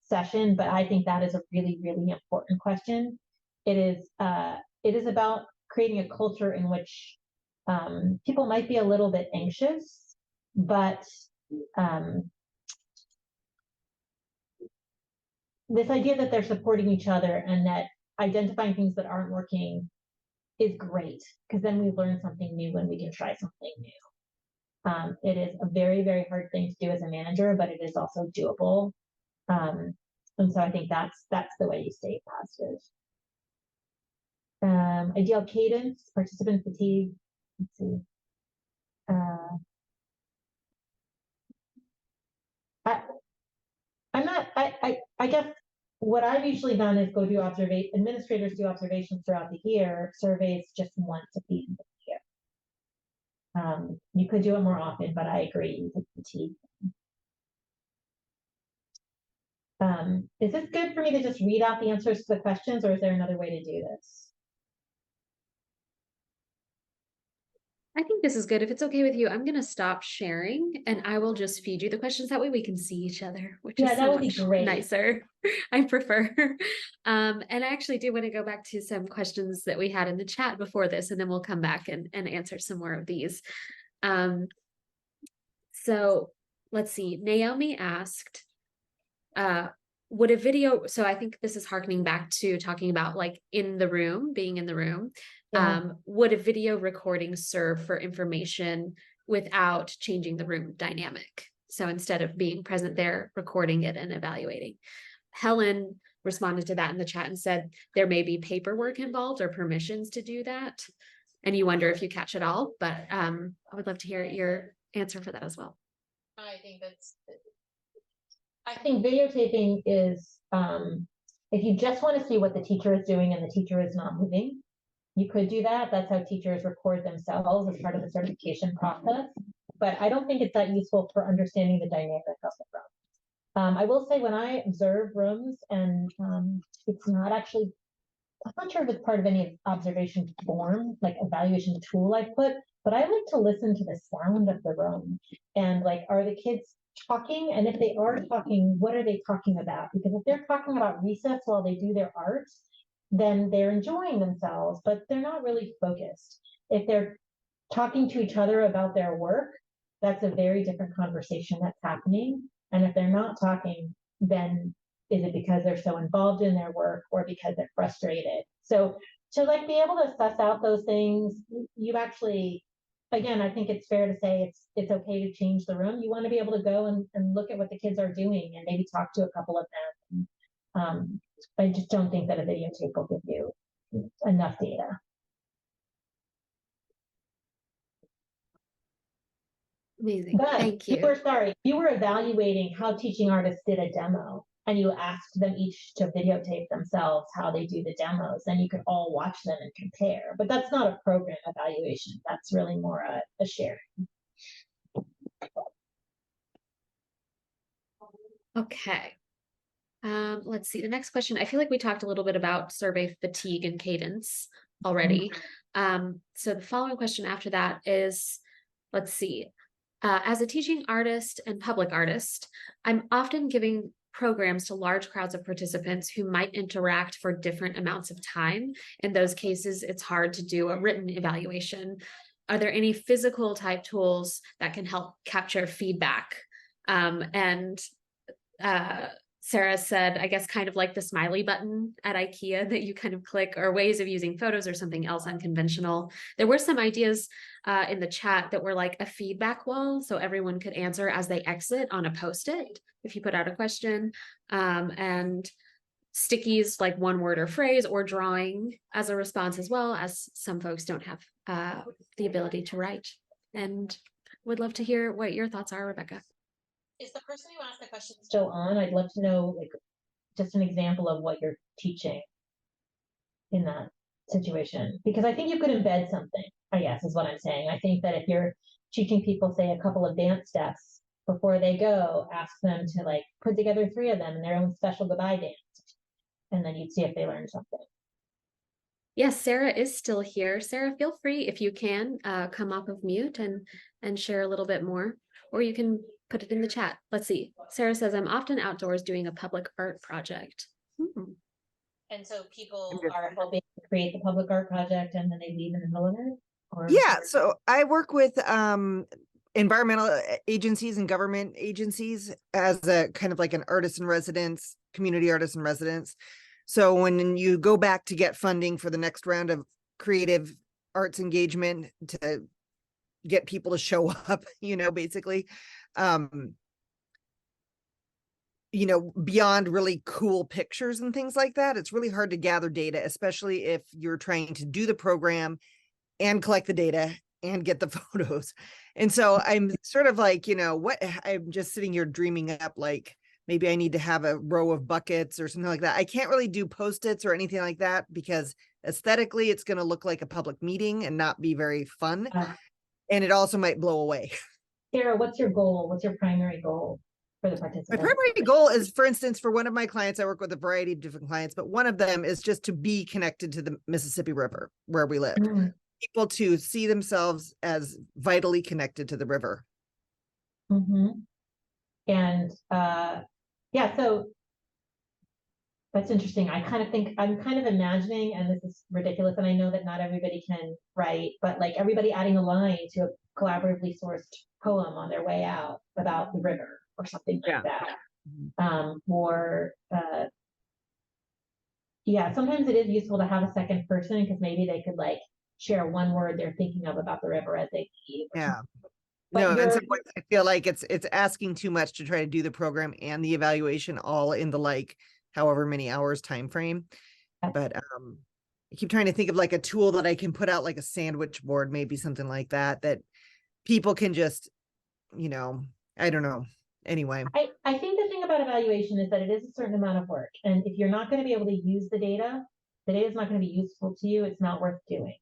Speaker 2: session, but I think that is a really, really important question. It is about creating a culture in which people might be a little bit anxious, but this idea that they're supporting each other and that identifying things that aren't working is great, because then we learn something new and we can try something new. It is a very, very hard thing to do as a manager, but it is also doable. And so I think that's the way you stay positive. Ideal cadence, participant fatigue. Let's see. I guess what I've usually done is go do administrators do observations throughout the year, surveys just once at the end of the year. You could do it more often, but I agree, you could fatigue. Is this good for me to just read out the answers to the questions, or is there another way to do this?
Speaker 1: I think this is good. If it's okay with you, I'm going to stop sharing and I will just feed you the questions. That way we can see each other, which is so much nicer. I prefer. And I actually do want to go back to some questions that we had in the chat before this, and then we'll come back and answer some more of these. So let's see. Naomi asked, would a video, so I think this is harkening back to talking about like in the room, being in the room. Yeah. Would a video recording serve for information without changing the room dynamic? So instead of being present there, recording it and evaluating. Helen responded to that in the chat and said there may be paperwork involved or permissions to do that. And you wonder if you catch it all, but I would love to hear your answer for that as well.
Speaker 2: I think videotaping is, if you just want to see what the teacher is doing and the teacher is not moving, you could do that. That's how teachers record themselves as part of the certification process. But I don't think it's that useful for understanding the dynamic of the room. I will say when I observe rooms and it's not actually, I'm not sure if it's part of any observation form, like evaluation tool I put, but I like to listen to the sound of the room and like, are the kids talking? And if they are talking, what are they talking about? Because if they're talking about recess while they do their art, then they're enjoying themselves, but they're not really focused. If they're talking to each other about their work, that's a very different conversation that's happening. And if they're not talking, then is it because they're so involved in their work or because they're frustrated? So to like be able to suss out those things, you actually, again, I think it's fair to say it's okay to change the room. You want to be able to go and look at what the kids are doing and maybe talk to a couple of them. I just don't think that a videotape will give you enough data.
Speaker 1: Amazing.
Speaker 2: But
Speaker 1: thank you.
Speaker 2: You were evaluating how teaching artists did a demo and you asked them each to videotape themselves how they do the demos, and you could all watch them and compare. But that's not a program evaluation. That's really more a sharing.
Speaker 1: Okay. Let's see, the next question. I feel like we talked a little bit about survey fatigue and cadence already. So the following question after that is, let's see. As a teaching artist and public artist, I'm often giving programs to large crowds of participants who might interact for different amounts of time. In those cases, it's hard to do a written evaluation. Are there any physical type tools that can help capture feedback? Sarah said, I guess kind of like the smiley button at IKEA that you kind of click, or ways of using photos or something else unconventional. There were some ideas in the chat that were like a feedback wall, so everyone could answer as they exit on a Post-it if you put out a question, and stickies like one word or phrase, or drawing as a response, as well, as some folks don't have the ability to write. And would love to hear what your thoughts are, Rebecca.
Speaker 2: Is the person who asked the question still on? I'd love to know, like, just an example of what you're teaching in that situation, because I think you could embed something, I guess, is what I'm saying. I think that if you're teaching people, say, a couple of dance steps before they go, ask them to like put together 3 of them in their own special goodbye dance, and then you'd see if they learned something.
Speaker 1: Yes, Sarah is still here. Sarah, feel free, if you can, come off of mute and share a little bit more, or you can put it in the chat. Let's see. Sarah says, I'm often outdoors doing a public art project.
Speaker 2: And so people are helping to create the public art project and then they leave in the middle of it? Or...
Speaker 4: Yeah, so I work with environmental agencies and government agencies as a kind of like an artist in residence, community artist in residence. So when you go back to get funding for the next round of creative arts engagement to get people to show up, you know, basically, you know, beyond really cool pictures and things like that, it's really hard to gather data, especially if you're trying to do the program and collect the data and get the photos. And so I'm sort of like, you know, what, I'm just sitting here dreaming up, like, maybe I need to have a row of buckets or something like that. I can't really do Post-its or anything like that because aesthetically it's going to look like a public meeting and not be very fun. And it also might blow away.
Speaker 2: Sarah, what's your goal? What's your primary goal for the participants?
Speaker 4: My primary goal is, for instance, for one of my clients, I work with a variety of different clients, but one of them is just to be connected to the Mississippi River where we live. People to see themselves as vitally connected to the river.
Speaker 2: And yeah, so that's interesting. I kind of think, I'm kind of imagining, and this is ridiculous, and I know that not everybody can write, but like everybody adding a line to a collaboratively sourced poem on their way out about the river or something like that. Yeah, sometimes it is useful to have a second person because maybe they could like share one word they're thinking of about the river as they leave.
Speaker 4: Yeah.
Speaker 2: But
Speaker 4: no, and sometimes I feel like it's asking too much to try to do the program and the evaluation all in the like however many hours time frame. But I keep trying to think of like a tool that I can put out, like a sandwich board, maybe something like that, that people can just, you know, I don't know. Anyway,
Speaker 2: I think the thing about evaluation is that it is a certain amount of work, and if you're not going to be able to use the data is not going to be useful to you. It's not worth doing.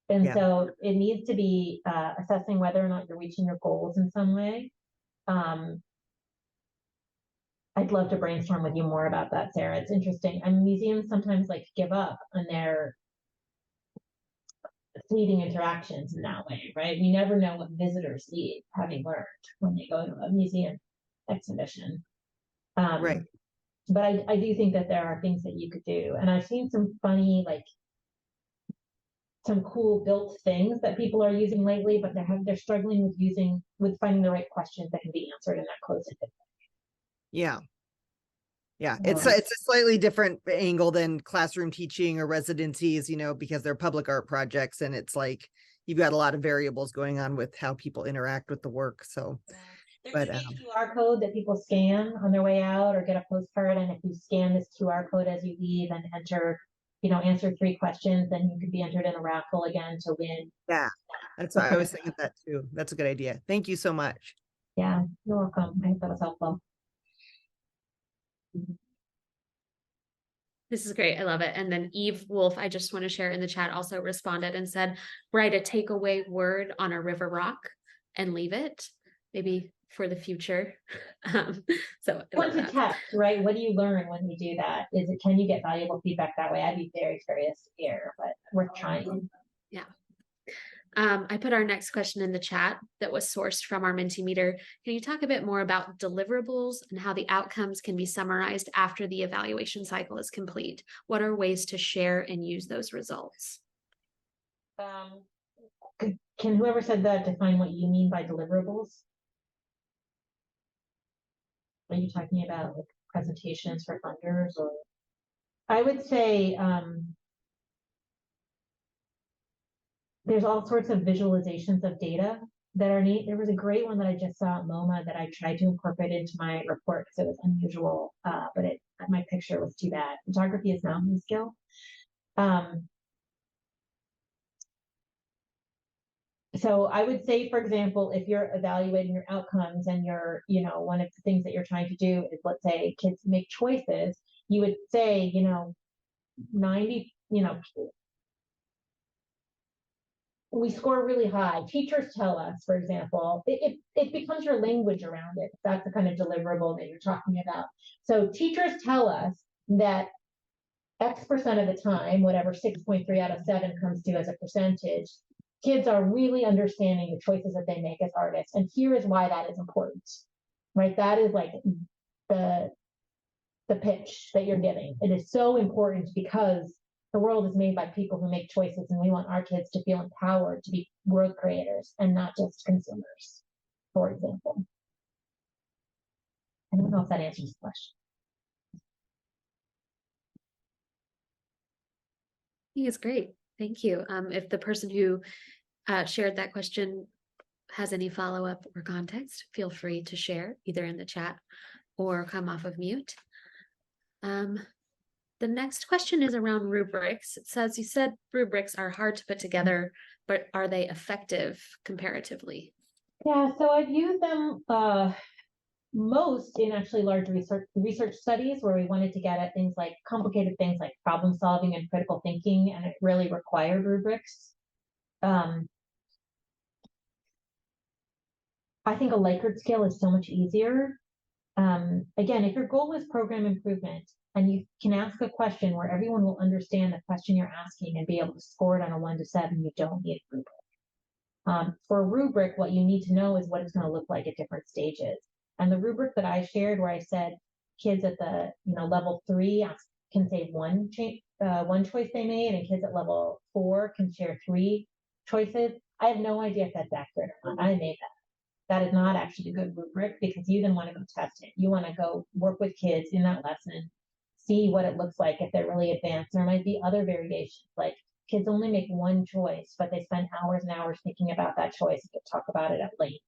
Speaker 2: And so it needs to be assessing whether or not you're reaching your goals in some way. I'd love to brainstorm with you more about that, Sarah. It's interesting. And museums sometimes like give up on their fleeting interactions in that way, right? You never know what visitors leave having learned when they go to a museum exhibition.
Speaker 4: right.
Speaker 2: But I do think that there are things that you could do. And I've seen some funny, like, some cool built things that people are using lately, but they're struggling with finding the right questions that can be answered in that closed-ended way.
Speaker 4: Yeah, it's a slightly different angle than classroom teaching or residencies, you know, because they're public art projects, and it's like you've got a lot of variables going on with how people interact with the work. So
Speaker 2: there could be a QR code that people scan on their way out or get a postcard, and if you scan this QR code as you leave and answer 3 questions, then you could be entered in a raffle again to win.
Speaker 4: Yeah, that's what I was thinking that too. That's a good idea. Thank you so much.
Speaker 2: Yeah, you're welcome. I hope that was helpful.
Speaker 1: This is great. I love it. And then Eve Wolf, I just want to share in the chat, also responded and said, write a takeaway word on a river rock and leave it. Maybe for the future. So I
Speaker 2: Once
Speaker 1: love
Speaker 2: to
Speaker 1: that.
Speaker 2: test, right? What do you learn when you do that? Can you get valuable feedback that way? I'd be very curious to hear, but worth trying.
Speaker 1: I put our next question in the chat that was sourced from our Mentimeter. Can you talk a bit more about deliverables and how the outcomes can be summarized after the evaluation cycle is complete? What are ways to share and use those results?
Speaker 2: Can whoever said that define what you mean by deliverables? Are you talking about like presentations for funders, or? I would say there's all sorts of visualizations of data that are neat. There was a great one that I just saw at MoMA that I tried to incorporate into my report because it was unusual, but my picture was too bad. Photography is not my skill. So I would say, for example, if you're evaluating your outcomes and you're, one of the things that you're trying to do is, let's say, kids make choices, you would say, 90, we score really high. Teachers tell us, for example, it becomes your language around it. That's the kind of deliverable that you're talking about. So teachers tell us that X% of the time, whatever 6.3 out of 7 comes to as a percentage, kids are really understanding the choices that they make as artists. And here is why that is important, right? That is like the pitch that you're giving. It is so important because the world is made by people who make choices, and we want our kids to feel empowered to be world creators and not just consumers, for example. I don't know if that answers the question.
Speaker 1: I think it's great. Thank you. If the person who shared that question has any follow-up or context, feel free to share either in the chat or come off of mute. The next question is around rubrics. It says, you said rubrics are hard to put together, but are they effective comparatively?
Speaker 2: Yeah, so I've used them most in actually large research studies where we wanted to get at things like complicated things like problem solving and critical thinking, and it really required rubrics. I think a Likert scale is so much easier. Again, if your goal is program improvement and you can ask a question where everyone will understand the question you're asking and be able to score it on a 1 to 7, you don't need a rubric. For a rubric, what you need to know is what it's going to look like at different stages. And the rubric that I shared, where I said kids at the level 3 can say one choice they made, and kids at level 4 can share 3 choices. I have no idea if that's accurate or not. I made that. That is not actually a good rubric, because you then want to go test it. You want to go work with kids in that lesson, see what it looks like if they're really advanced. There might be other variations, like kids only make one choice, but they spend hours and hours thinking about that choice and talk about it at length.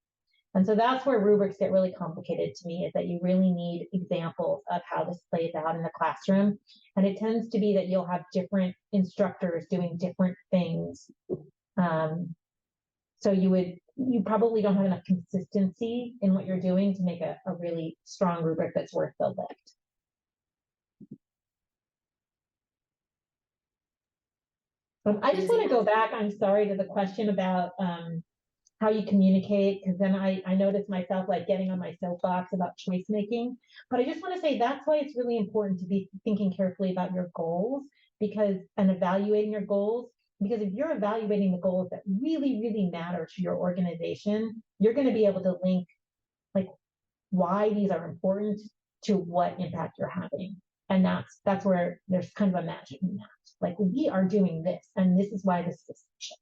Speaker 2: And so that's where rubrics get really complicated to me, is that you really need examples of how this plays out in the classroom. And it tends to be that you'll have different instructors doing different things. So you probably don't have enough consistency in what you're doing to make a really strong rubric that's worth the lift. I just want to go back, I'm sorry, to the question about how you communicate, because then I noticed myself like getting on my soapbox about choice making. But I just want to say that's why it's really important to be thinking carefully about your goals, and evaluating your goals. Because if you're evaluating the goals that really, really matter to your organization, you're going to be able to link like why these are important to what impact you're having. And that's where there's kind of a magic in that. Like, we are doing this, and this is why this is essential.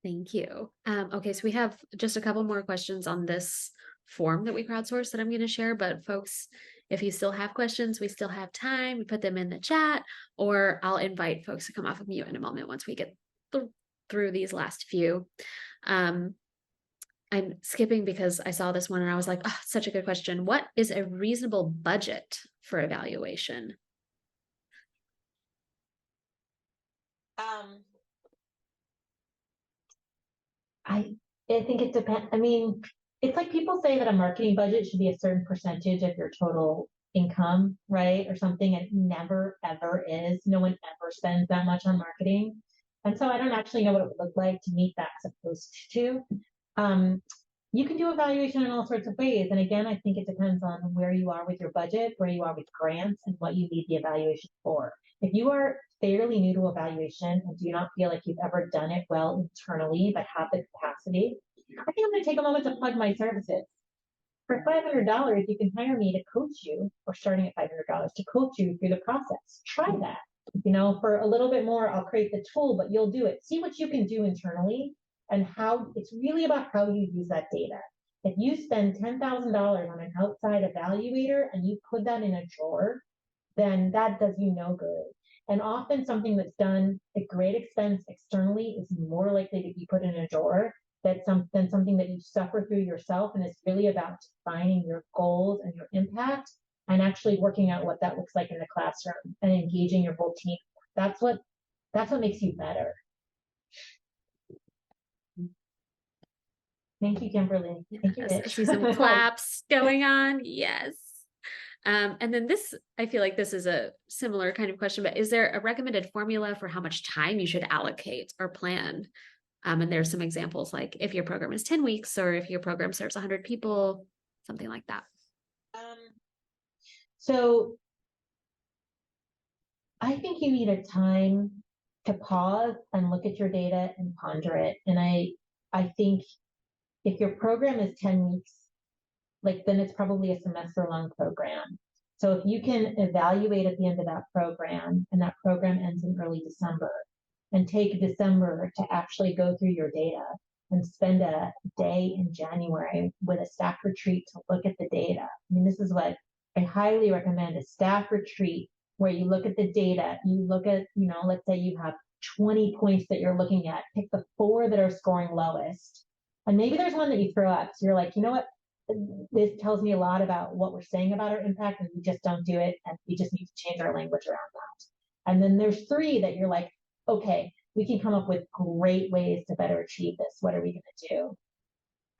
Speaker 1: Thank you. Okay, so we have just a couple more questions on this form that we crowdsourced that I'm going to share, but folks, if you still have questions, we still have time. We put them in the chat, or I'll invite folks to come off of mute in a moment once we get through these last few. I'm skipping because I saw this one and I was like, oh, such a good question. What is a reasonable budget for evaluation?
Speaker 2: I think it depends. I mean, it's like people say that a marketing budget should be a certain percentage of your total income, right? Or something. It never, ever is. No one ever spends that much on marketing. And so I don't actually know what it would look like to meet that supposed to. You can do evaluation in all sorts of ways. And again, I think it depends on where you are with your budget, where you are with grants, and what you need the evaluation for. If you are fairly new to evaluation and do not feel like you've ever done it well internally, but have the capacity, I think I'm going to take a moment to plug my services. For $500, you can hire me to coach you, or starting at $500 to coach you through the process. Try that. You know, for a little bit more, I'll create the tool, but you'll do it. See what you can do internally and how it's really about how you use that data. If you spend $10,000 on an outside evaluator and you put that in a drawer, then that does you no good. And often something that's done at great expense externally is more likely to be put in a drawer than something that you suffer through yourself. And it's really about defining your goals and your impact and actually working out what that looks like in the classroom and engaging your whole team. That's what makes you better. Thank you, Kimberly. Thank you,
Speaker 1: Yes, I
Speaker 2: Rich.
Speaker 1: see some claps going on. Yes. And then this, I feel like this is a similar kind of question, but is there a recommended formula for how much time you should allocate or plan? And there's some examples like if your program is 10 weeks or if your program serves 100 people, something like that.
Speaker 2: So I think you need a time to pause and look at your data and ponder it. And I think if your program is 10 weeks, then it's probably a semester long program. So if you can evaluate at the end of that program, and that program ends in early December, and take December to actually go through your data and spend a day in January with a staff retreat to look at the data. I mean, this is what I highly recommend, a staff retreat where you look at the data, you look at, let's say you have 20 points that you're looking at, pick the 4 that are scoring lowest. And maybe there's one that you throw out. So you're like, you know what? This tells me a lot about what we're saying about our impact, and we just don't do it. And we just need to change our language around that. And then there's 3 that you're like, okay, we can come up with great ways to better achieve this. What are we going to do?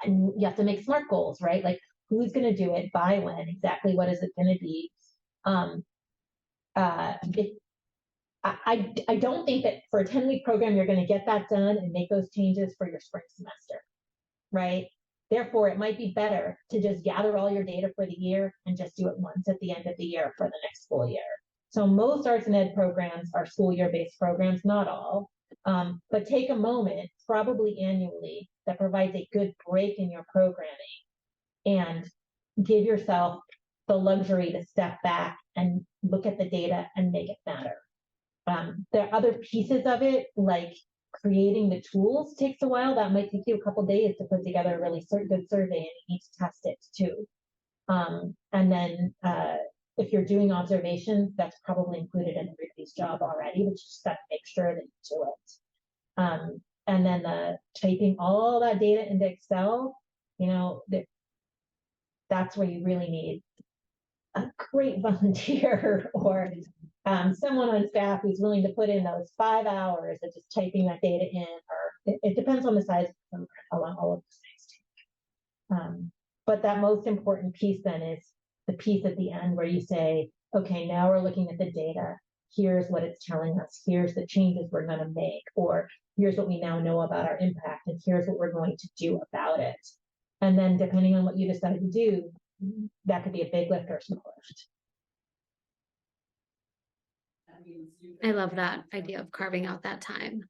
Speaker 2: And you have to make SMART goals, right? Like who's going to do it, by when, exactly what is it going to be? I don't think that for a 10-week program, you're going to get that done and make those changes for your spring semester, right? Therefore, it might be better to just gather all your data for the year and just do it once at the end of the year for the next school year. So most arts and ed programs are school year based programs, not all, but take a moment, probably annually, that provides a good break in your programming and give yourself the luxury to step back and look at the data and make it matter. There are other pieces of it, like creating the tools takes a while. That might take you a couple days to put together a really good survey, and you need to test it too. And then if you're doing observations, that's probably included in everybody's job already, but you just got to make sure that you do it. And then typing all that data into Excel, that's where you really need a great volunteer or someone on staff who's willing to put in those 5 hours of just typing that data in, or it depends on the size of all of those things. But that most important piece then is the piece at the end where you say, okay, now we're looking at the data. Here's what it's telling us. Here's the changes we're going to make, or here's what we now know about our impact, and here's what we're going to do about it. And then depending on what you decide to do, that could be a big lift or a small lift.
Speaker 1: I love that idea of carving out that time.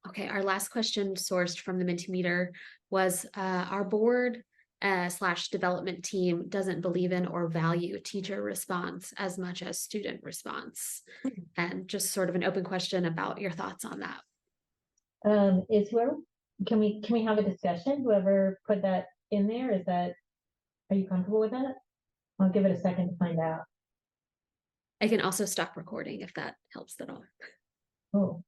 Speaker 1: Okay, our last question sourced from the Mentimeter was our board / development team doesn't believe in or value teacher response as much as student response. And just sort of an open question about your thoughts on that.
Speaker 2: Can we have a discussion? Whoever put that in there, are you comfortable with that? I'll give it a second to find out.
Speaker 1: I can also stop recording if that helps at all.
Speaker 2: Oh.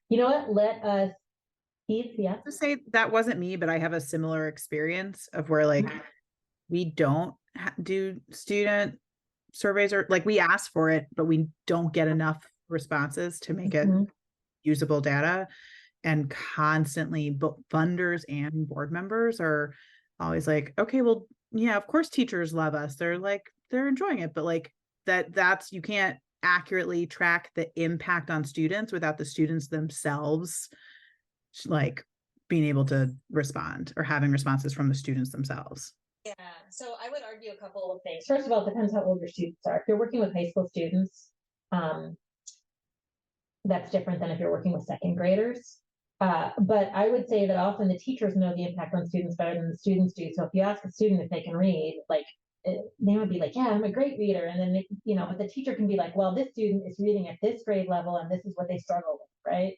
Speaker 2: You know what? Let us, Steve, yeah.
Speaker 5: To say that wasn't me, but I have a similar experience of where we don't do student surveys, or we ask for it, but we don't get enough responses to make it usable data. And constantly funders and board members are always like, okay, well, yeah, of course teachers love us. They're enjoying it, but that's you can't accurately track the impact on students without the students themselves like being able to respond or having responses from the students themselves.
Speaker 3: Yeah, so I would argue a couple of things.
Speaker 2: First of all, it depends how old your students are. If you're working with high school students, that's different than if you're working with second graders. But I would say that often the teachers know the impact on students better than the students do. So if you ask a student if they can read, like they would be like, yeah, I'm a great reader. And then, they, but the teacher can be like, well, this student is reading at this grade level and this is what they struggle with, right?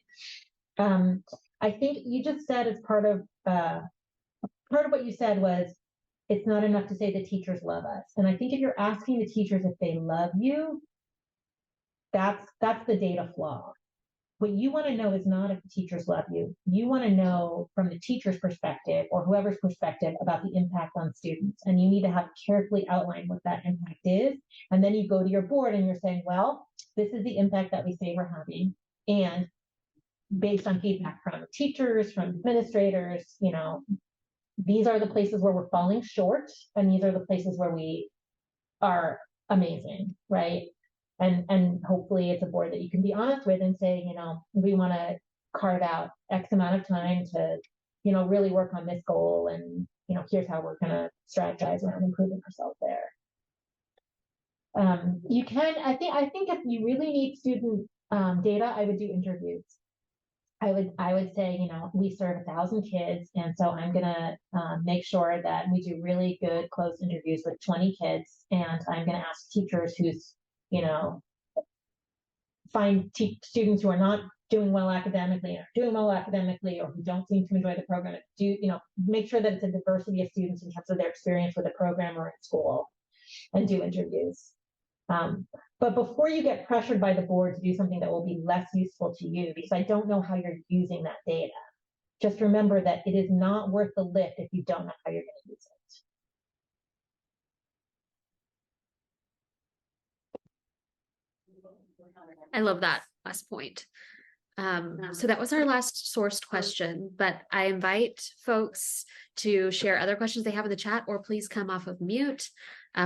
Speaker 2: I think you just said as part of what you said was, it's not enough to say the teachers love us. And I think if you're asking the teachers if they love you, that's the data flaw. What you want to know is not if the teachers love you. You want to know from the teacher's perspective or whoever's perspective about the impact on students. And you need to have carefully outlined what that impact is. And then you go to your board and you're saying, well, this is the impact that we say we're having. And based on feedback from teachers, from administrators, these are the places where we're falling short. And these are the places where we are amazing, right? And hopefully it's a board that you can be honest with and say, we want to carve out X amount of time to, really work on this goal. And, here's how we're going to strategize around improving ourselves there. You can, I think if you really need student data, I would do interviews. I would say, we serve 1,000 kids. And so I'm going to make sure that we do really good close interviews with 20 kids. And I'm going to ask teachers who's, find students who are not doing well academically or doing well academically or who don't seem to enjoy the program. Make sure that it's a diversity of students in terms of their experience with the program or in school, and do interviews. But before you get pressured by the board to do something that will be less useful to you, because I don't know how you're using that data, just remember that it is not worth the lift if you don't know how you're going to use it.
Speaker 1: I love that last point. So that was our last sourced question, but I invite folks to share other questions they have in the chat, or please come off of mute.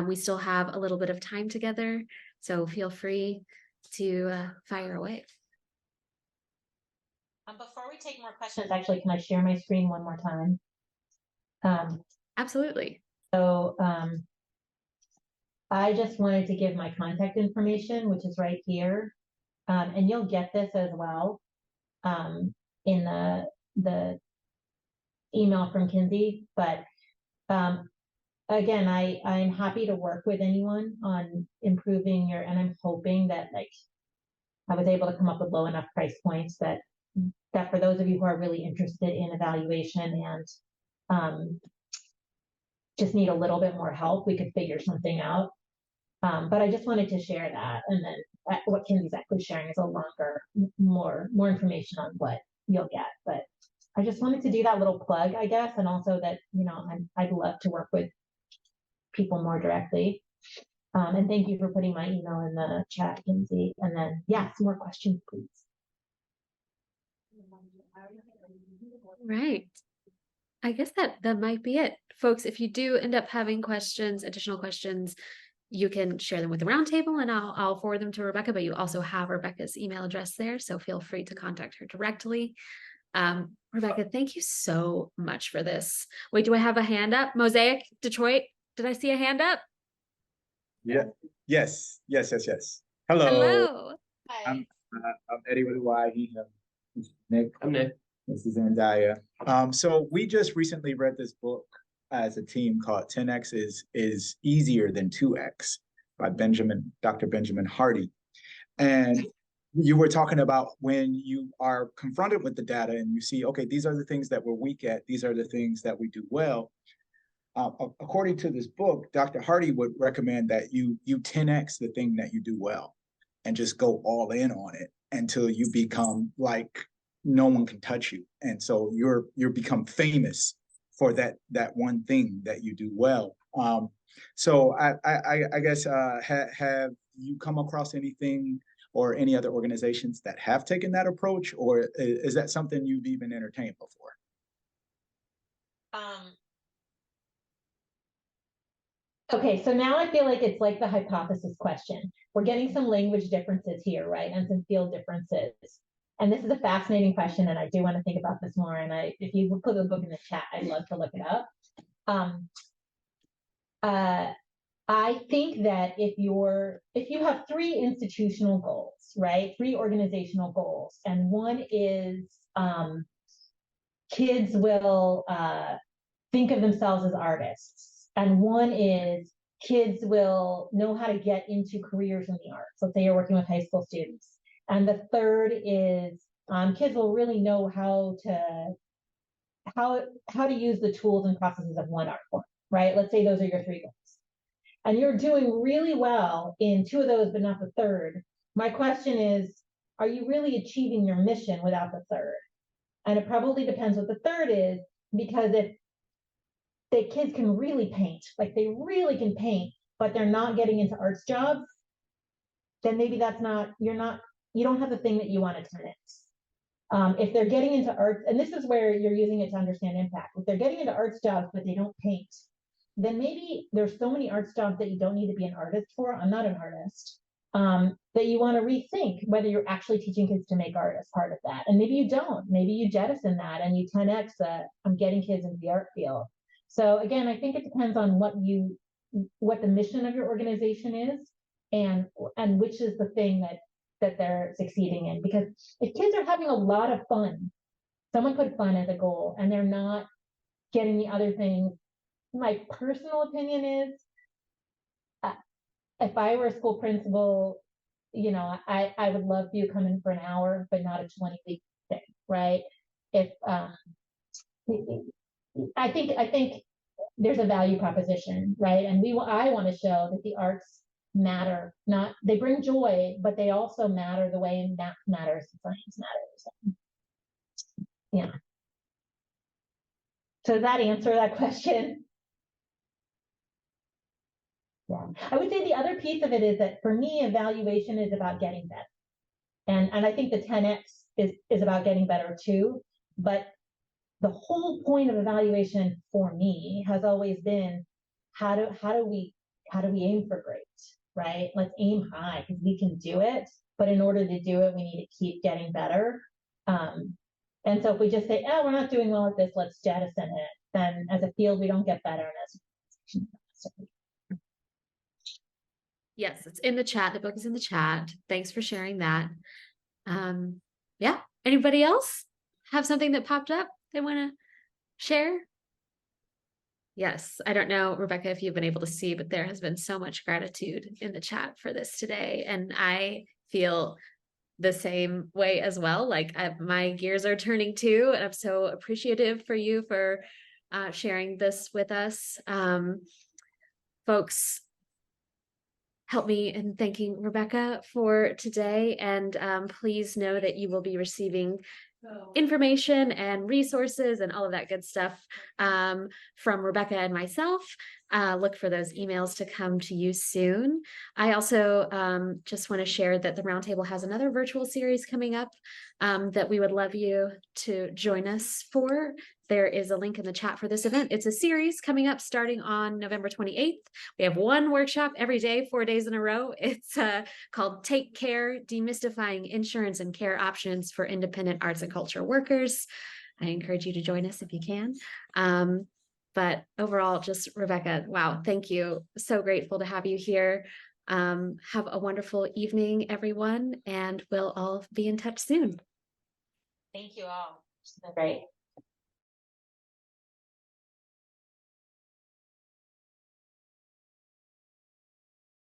Speaker 1: We still have a little bit of time together, so feel free to fire away.
Speaker 3: Before we take more questions,
Speaker 2: Actually, can I share my screen one more time?
Speaker 1: Absolutely.
Speaker 2: So I just wanted to give my contact information, which is right here. And you'll get this as well in the email from Kinsey. But again, I'm happy to work with anyone on improving and I'm hoping that I was able to come up with low enough price points that for those of you who are really interested in evaluation and just need a little bit more help, we could figure something out. But I just wanted to share that. And then what Kinsey's actually sharing is a longer, more information on what you'll get. But I just wanted to do that little plug, I guess. And also that, I'd love to work with people more directly. And thank you for putting my email in the chat, Kinsey. And then, yeah, some more questions, please.
Speaker 1: Right. I guess that might be it. Folks, if you do end up having questions, additional questions, you can share them with the roundtable and I'll forward them to Rebecca, but you also have Rebecca's email address there. So feel free to contact her directly. Rebecca, thank you so much for this. Wait, do I have a hand up? Mosaic, Detroit, did I see a hand up?
Speaker 6: Yeah. Yes. Hello.
Speaker 1: Hello.
Speaker 3: hi.
Speaker 6: I'm Eddie with a Y. He's Nick.
Speaker 7: I'm Nick.
Speaker 6: This is Zendaya. So we just recently read this book as a team called 10X is Easier Than 2X by Dr. Benjamin Hardy. And you were talking about when you are confronted with the data and you see, okay, these are the things that we're weak at. These are the things that we do well. According to this book, Dr. Hardy would recommend that you 10X the thing that you do well and just go all in on it until you become like no one can touch you. And so you're become famous for that one thing that you do well. So I guess have you come across anything or any other organizations that have taken that approach, or is that something you've even entertained before?
Speaker 2: Okay, so now I feel like it's like the hypothesis question. We're getting some language differences here, right? And some field differences. And this is a fascinating question, and I do want to think about this more. And if you put the book in the chat, I'd love to look it up. I think that if you have three institutional goals, right? Three organizational goals, and one is kids will think of themselves as artists, and one is kids will know how to get into careers in the arts. Let's say you're working with high school students. And the third is kids will really know how to use the tools and processes of one art form, right? Let's say those are your three goals. And you're doing really well in two of those, but not the third. My question is, are you really achieving your mission without the third? And it probably depends what the third is, because if the kids can really paint, like they really can paint, but they're not getting into arts jobs, then maybe you don't have the thing that you want at 10X. If they're getting into arts, and this is where you're using it to understand impact. If they're getting into arts jobs, but they don't paint, then maybe there's so many arts jobs that you don't need to be an artist for. I'm not an artist. That you want to rethink whether you're actually teaching kids to make art as part of that. And maybe you don't. Maybe you jettison that and you 10X that I'm getting kids into the art field. So again, I think it depends on what the mission of your organization is, and which is the thing that they're succeeding in. Because if kids are having a lot of fun, someone put fun as a goal, and they're not getting the other things. My personal opinion is, if I were a school principal, I would love you to come in for an hour, but not a 20-week thing, right? I think there's a value proposition, right? And I want to show that the arts matter. They bring joy, but they also matter the way math matters, science matters. Yeah. So does that answer that question? Yeah. I would say the other piece of it is that for me, evaluation is about getting better. And I think the 10X is about getting better too. But the whole point of evaluation for me has always been how do we aim for great, right? Let's aim high because we can do it. But in order to do it, we need to keep getting better. And so if we just say, oh, we're not doing well at this, let's jettison it, then as a field, we don't get better. And as
Speaker 1: Yes, it's in the chat. The book is in the chat. Thanks for sharing that. Yeah. Anybody else have something that popped up they want to share? Yes. I don't know, Rebecca, if you've been able to see, but there has been so much gratitude in the chat for this today. And I feel the same way as well. Like my gears are turning too. And I'm so appreciative for you for sharing this with us. Folks, help me in thanking Rebecca for today. And please know that you will be receiving information and resources and all of that good stuff from Rebecca and myself. Look for those emails to come to you soon. I also just want to share that the Roundtable has another virtual series coming up that we would love you to join us for. There is a link in the chat for this event. It's a series coming up starting on November 28th. We have one workshop every day, 4 days in a row. It's called Take Care, Demystifying Insurance and Care Options for Independent Arts and Culture Workers. I encourage you to join us if you can. But overall, just Rebecca, wow, thank you. So grateful to have you here. Have a wonderful evening, everyone, and we'll all be in touch soon.
Speaker 3: Thank you all.
Speaker 2: Great.